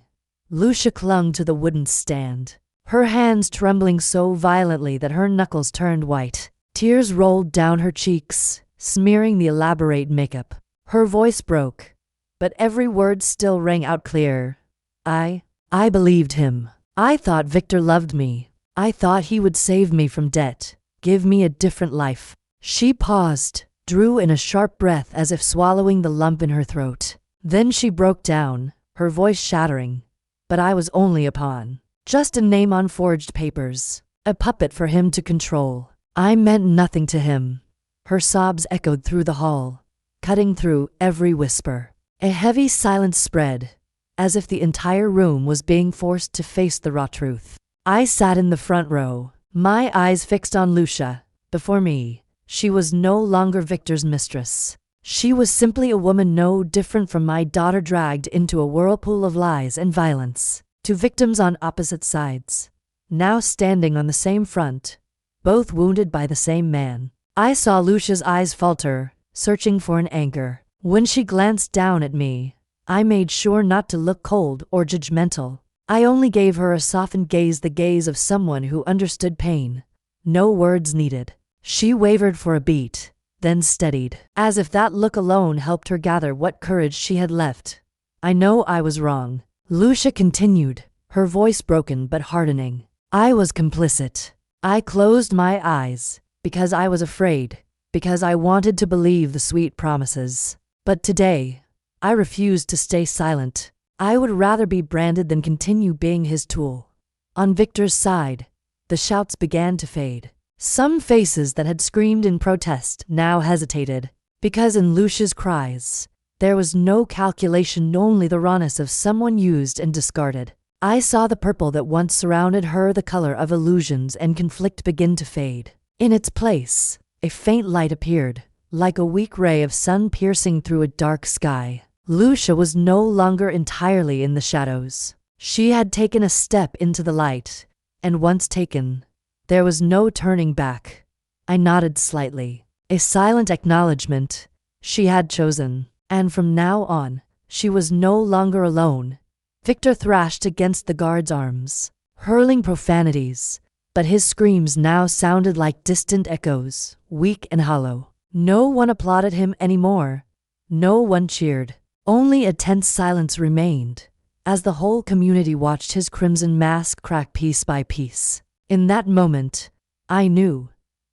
Lucia clung to the wooden stand, her hands trembling so violently that her knuckles turned white. Tears rolled down her cheeks, smearing the elaborate makeup. Her voice broke, but every word still rang out clear. I believed him. I thought Victor loved me. I thought he would save me from debt, give me a different life. She paused, drew in a sharp breath as if swallowing the lump in her throat. Then she broke down, her voice shattering. But I was only a pawn. Just a name on forged papers. A puppet for him to control. I meant nothing to him. Her sobs echoed through the hall, cutting through every whisper. A heavy silence spread, as if the entire room was being forced to face the raw truth. I sat in the front row, my eyes fixed on Lucia. Before me, she was no longer Victor's mistress. She was simply a woman no different from my daughter, dragged into a whirlpool of lies and violence. Two victims on opposite sides, now standing on the same front, both wounded by the same man. I saw Lucia's eyes falter, searching for an anchor. When she glanced down at me, I made sure not to look cold or judgmental. I only gave her a softened gaze, the gaze of someone who understood pain. No words needed. She wavered for a beat, then steadied, as if that look alone helped her gather what courage she had left. I know I was wrong, Lucia continued, her voice broken but hardening. I was complicit. I closed my eyes, because I was afraid, because I wanted to believe the sweet promises. But today, I refused to stay silent. I would rather be branded than continue being his tool. On Victor's side, the shouts began to fade. Some faces that had screamed in protest now hesitated, because in Lucia's cries, there was no calculation, only the rawness of someone used and discarded. I saw the purple that once surrounded her, the color of illusions and conflict, begin to fade. In its place, a faint light appeared, like a weak ray of sun piercing through a dark sky. Lucia was no longer entirely in the shadows. She had taken a step into the light, and once taken, there was no turning back. I nodded slightly, a silent acknowledgement. She had chosen, and from now on, she was no longer alone. Victor thrashed against the guard's arms, hurling profanities, but his screams now sounded like distant echoes, weak and hollow. No one applauded him anymore. No one cheered. Only a tense silence remained, as the whole community watched his crimson mask crack piece by piece. In that moment, I knew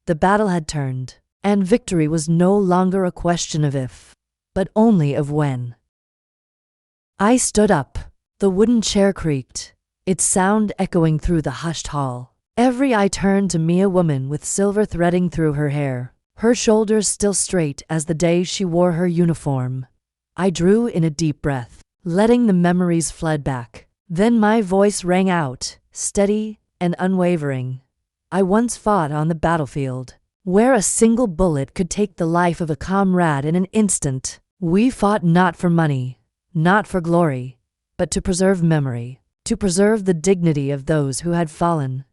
the battle had turned, and victory was no longer a question of if, but only of when. I stood up. The wooden chair creaked, its sound echoing through the hushed hall. Every eye turned to me, a woman with silver threading through her hair, her shoulders still straight as the day she wore her uniform. I drew in a deep breath, letting the memories flood back. Then my voice rang out, steady and unwavering. I once fought on the battlefield, where a single bullet could take the life of a comrade in an instant. We fought not for money, not for glory, but to preserve memory, to preserve the dignity of those who had fallen.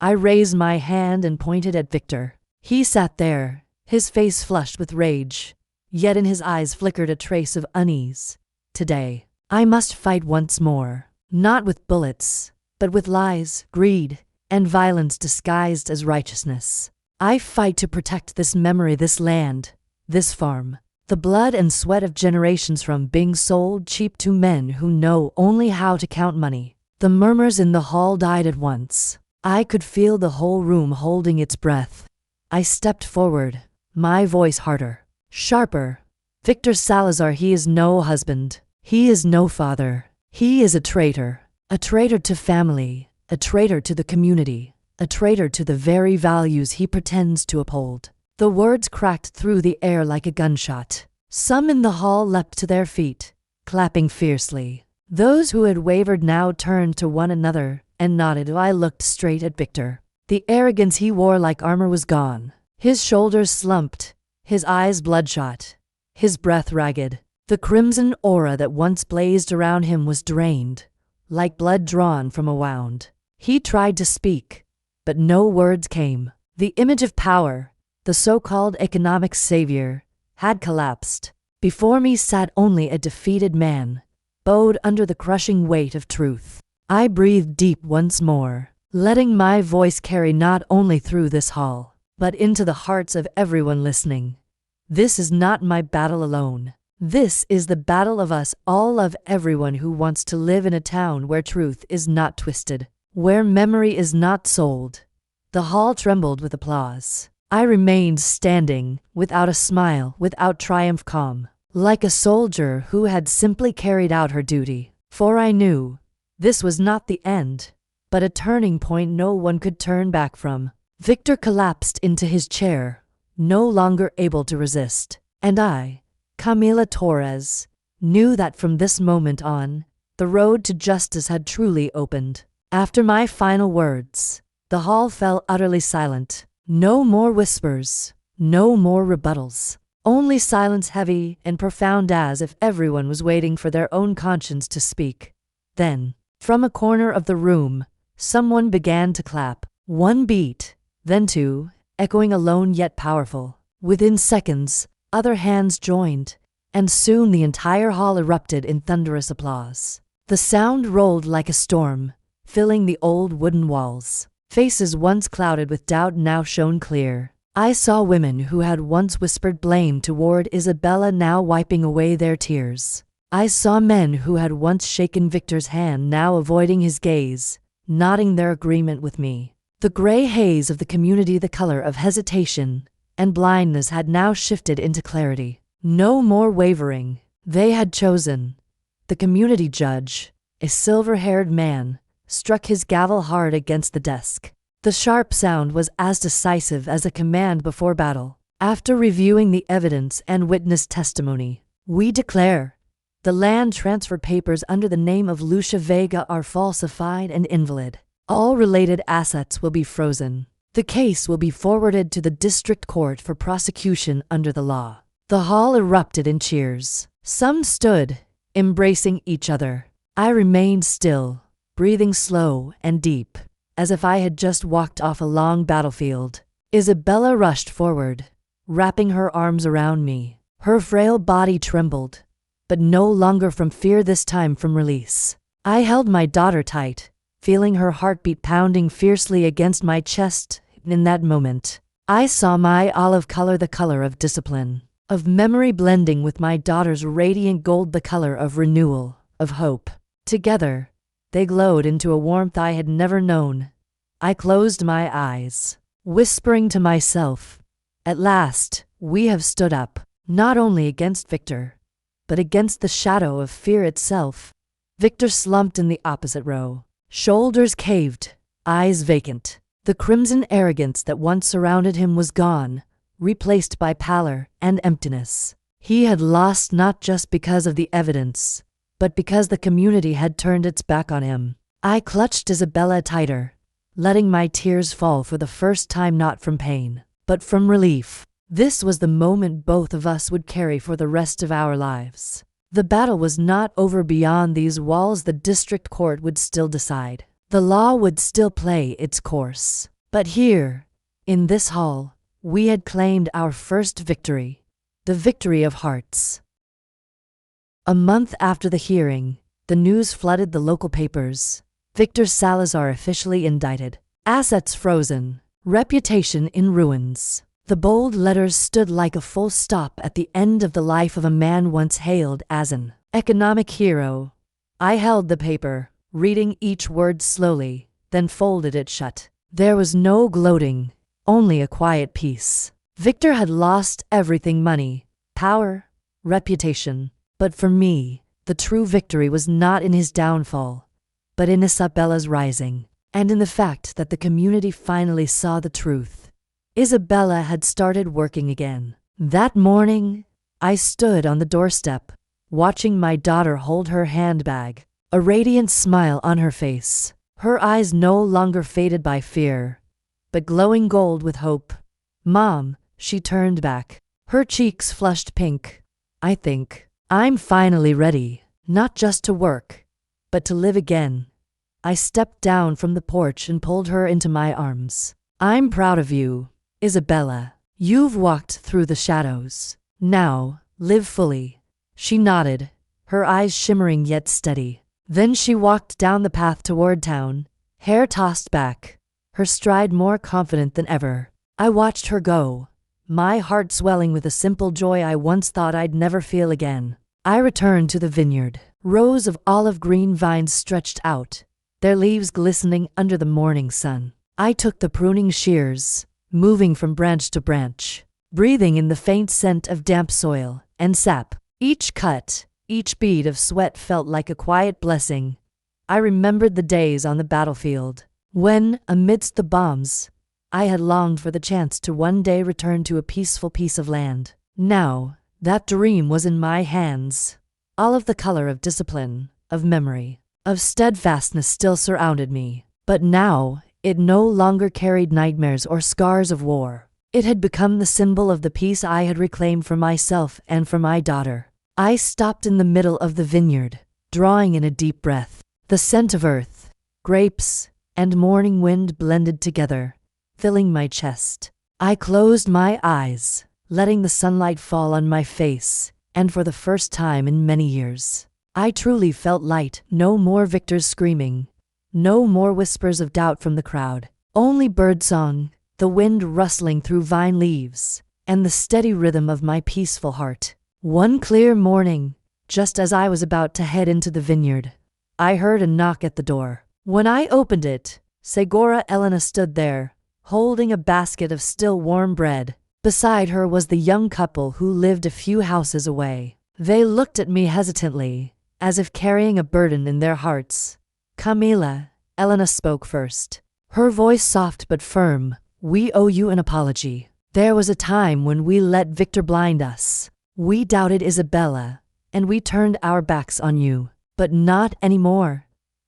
I raised my hand and pointed at Victor. He sat there, his face flushed with rage, yet in his eyes flickered a trace of unease. Today, I must fight once more, not with bullets, but with lies, greed, and violence disguised as righteousness. I fight to protect this memory, this land, this farm, the blood and sweat of generations from being sold cheap to men who know only how to count money. The murmurs in the hall died at once. I could feel the whole room holding its breath. I stepped forward, my voice harder, sharper. Victor Salazar, he is no husband. He is no father. He is a traitor to family, a traitor to the community, a traitor to the very values he pretends to uphold. The words cracked through the air like a gunshot. Some in the hall leapt to their feet, clapping fiercely. Those who had wavered now turned to one another and nodded. I looked straight at Victor. The arrogance he wore like armor was gone. His shoulders slumped, his eyes bloodshot, his breath ragged. The crimson aura that once blazed around him was drained, like blood drawn from a wound. He tried to speak, but no words came. The image of power, the so-called economic savior, had collapsed. Before me sat only a defeated man, bowed under the crushing weight of truth. I breathed deep once more, letting my voice carry not only through this hall, but into the hearts of everyone listening. This is not my battle alone. This is the battle of us all, of everyone who wants to live in a town where truth is not twisted, where memory is not sold. The hall trembled with applause. I remained standing, without a smile, without triumph, calm, like a soldier who had simply carried out her duty. For I knew this was not the end, but a turning point no one could turn back from. Victor collapsed into his chair, no longer able to resist. And I, Camila Torres, knew that from this moment on, the road to justice had truly opened. After my final words, the hall fell utterly silent. No more whispers, no more rebuttals. Only silence, heavy and profound, as if everyone was waiting for their own conscience to speak. Then, from a corner of the room, someone began to clap. One beat, then two, echoing alone yet powerful. Within seconds, other hands joined, and soon the entire hall erupted in thunderous applause. The sound rolled like a storm, filling the old wooden walls. Faces once clouded with doubt now shone clear. I saw women who had once whispered blame toward Isabella now wiping away their tears. I saw men who had once shaken Victor's hand now avoiding his gaze, nodding their agreement with me. The gray haze of the community, the color of hesitation and blindness, had now shifted into clarity. No more wavering. They had chosen. The community judge, a silver-haired man, struck his gavel hard against the desk. The sharp sound was as decisive as a command before battle. After reviewing the evidence and witness testimony, we declare the land transfer papers under the name of Lucia Vega are falsified and invalid. All related assets will be frozen. The case will be forwarded to the district court for prosecution under the law. The hall erupted in cheers. Some stood, embracing each other. I remained still, breathing slow and deep, as if I had just walked off a long battlefield. Isabella rushed forward, wrapping her arms around me. Her frail body trembled, but no longer from fear, this time from release. I held my daughter tight, feeling her heartbeat pounding fiercely against my chest. In that moment, I saw my olive color, the color of discipline, of memory, blending with my daughter's radiant gold, the color of renewal, of hope. Together, they glowed into a warmth I had never known. I closed my eyes, whispering to myself, at last, we have stood up, not only against Victor, but against the shadow of fear itself. Victor slumped in the opposite row, shoulders caved, eyes vacant. The crimson arrogance that once surrounded him was gone, replaced by pallor and emptiness. He had lost not just because of the evidence, but because the community had turned its back on him. I clutched Isabella tighter, letting my tears fall for the first time, not from pain, but from relief. This was the moment both of us would carry for the rest of our lives. The battle was not over beyond these walls. The district court would still decide. The law would still play its course. But here, in this hall, we had claimed our first victory, the victory of hearts. A month after the hearing, the news flooded the local papers. Victor Salazar officially indicted. Assets frozen. Reputation in ruins. The bold letters stood like a full stop at the end of the life of a man once hailed as an economic hero. I held the paper, reading each word slowly, then folded it shut. There was no gloating, only a quiet peace. Victor had lost everything: money, power, reputation. But for me, the true victory was not in his downfall, but in Isabella's rising, and in the fact that the community finally saw the truth. Isabella had started working again. That morning, I stood on the doorstep, watching my daughter hold her handbag, a radiant smile on her face, her eyes no longer faded by fear, but glowing gold with hope. "Mom," she turned back, her cheeks flushed pink. "I think I'm finally ready, not just to work, but to live again." I stepped down from the porch and pulled her into my arms. "I'm proud of you, Isabella. You've walked through the shadows. Now, live fully." She nodded, her eyes shimmering yet steady. Then she walked down the path toward town, hair tossed back, her stride more confident than ever. I watched her go, my heart swelling with a simple joy I once thought I'd never feel again. I returned to the vineyard. Rows of olive green vines stretched out, their leaves glistening under the morning sun. I took the pruning shears, moving from branch to branch, breathing in the faint scent of damp soil and sap. Each cut, each bead of sweat felt like a quiet blessing. I remembered the days on the battlefield, when, amidst the bombs, I had longed for the chance to one day return to a peaceful piece of land. Now, that dream was in my hands. All of the color of discipline, of memory, of steadfastness still surrounded me. But now, it no longer carried nightmares or scars of war. It had become the symbol of the peace I had reclaimed for myself and for my daughter. I stopped in the middle of the vineyard, drawing in a deep breath. The scent of earth, grapes, and morning wind blended together, filling my chest. I closed my eyes, letting the sunlight fall on my face, and for the first time in many years, I truly felt light. No more victors screaming, no more whispers of doubt from the crowd. Only birdsong, the wind rustling through vine leaves, and the steady rhythm of my peaceful heart. One clear morning, just as I was about to head into the vineyard, I heard a knock at the door. When I opened it, Segura Elena stood there, holding a basket of still warm bread. Beside her was the young couple who lived a few houses away. They looked at me hesitantly, as if carrying a burden in their hearts. Camila, Elena spoke first, her voice soft but firm. We owe you an apology. There was a time when we let Victor blind us. We doubted Isabella, and we turned our backs on you. But not anymore.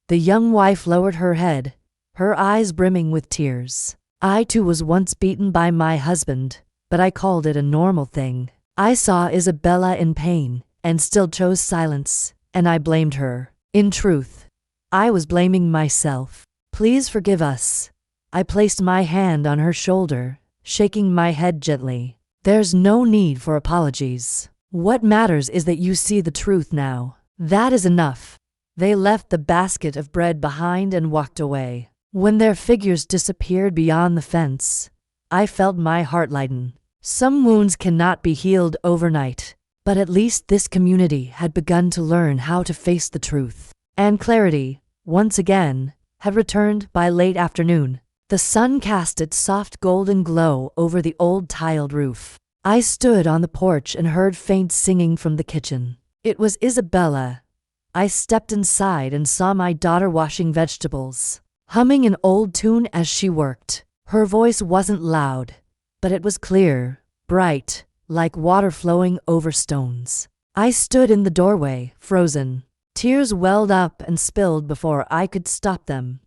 The young wife lowered her head, her eyes brimming with tears. I too was once beaten by my husband, but I called it a normal thing. I saw Isabella in pain, and still chose silence, and I blamed her. In truth, I was blaming myself. Please forgive us. I placed my hand on her shoulder, shaking my head gently. There's no need for apologies. What matters is that you see the truth now. That is enough. They left the basket of bread behind and walked away. When their figures disappeared beyond the fence, I felt my heart lighten. Some wounds cannot be healed overnight, but at least this community had begun to learn how to face the truth. And clarity, once again, had returned by late afternoon. The sun cast its soft golden glow over the old tiled roof. I stood on the porch and heard faint singing from the kitchen. It was Isabella. I stepped inside and saw my daughter washing vegetables, humming an old tune as she worked. Her voice wasn't loud, but it was clear, bright, like water flowing over stones. I stood in the doorway, frozen. Tears welled up and spilled before I could stop them.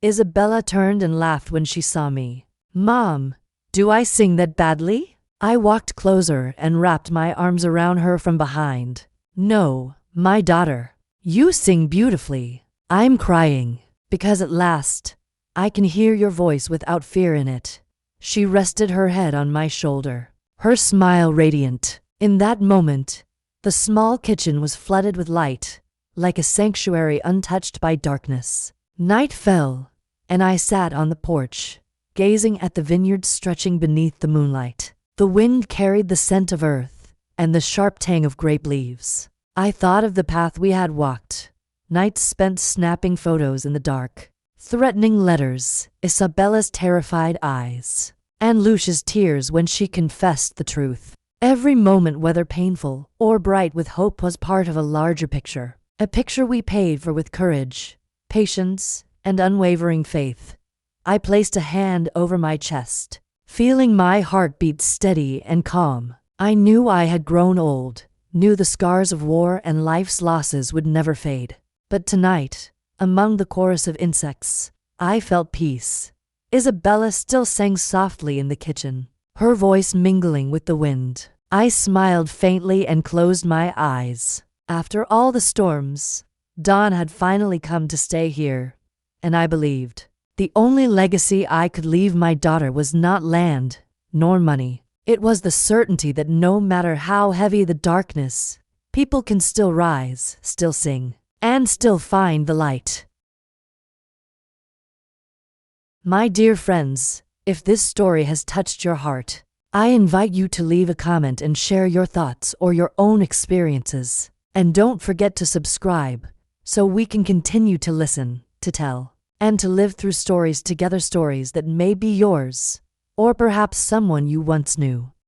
Isabella turned and laughed when she saw me. Mom, do I sing that badly? I walked closer and wrapped my arms around her from behind. No, my daughter, you sing beautifully. I'm crying, because at last, I can hear your voice without fear in it. She rested her head on my shoulder, her smile radiant. In that moment, the small kitchen was flooded with light, like a sanctuary untouched by darkness. Night fell, and I sat on the porch, gazing at the vineyard stretching beneath the moonlight. The wind carried the scent of earth and the sharp tang of grape leaves. I thought of the path we had walked, nights spent snapping photos in the dark, threatening letters, Isabella's terrified eyes, and Lucia's tears when she confessed the truth. Every moment, whether painful or bright with hope, was part of a larger picture. A picture we paid for with courage, patience, and unwavering faith. I placed a hand over my chest, feeling my heart beat steady and calm. I knew I had grown old, knew the scars of war and life's losses would never fade. But tonight, among the chorus of insects, I felt peace. Isabella still sang softly in the kitchen, her voice mingling with the wind. I smiled faintly and closed my eyes. After all the storms, dawn had finally come to stay here, and I believed the only legacy I could leave my daughter was not land, nor money. It was the certainty that no matter how heavy the darkness, people can still rise, still sing, and still find the light. My dear friends, if this story has touched your heart, I invite you to leave a comment and share your thoughts or your own experiences. And don't forget to subscribe so we can continue to listen, to tell, and to live through stories together, stories that may be yours, or perhaps someone you once knew.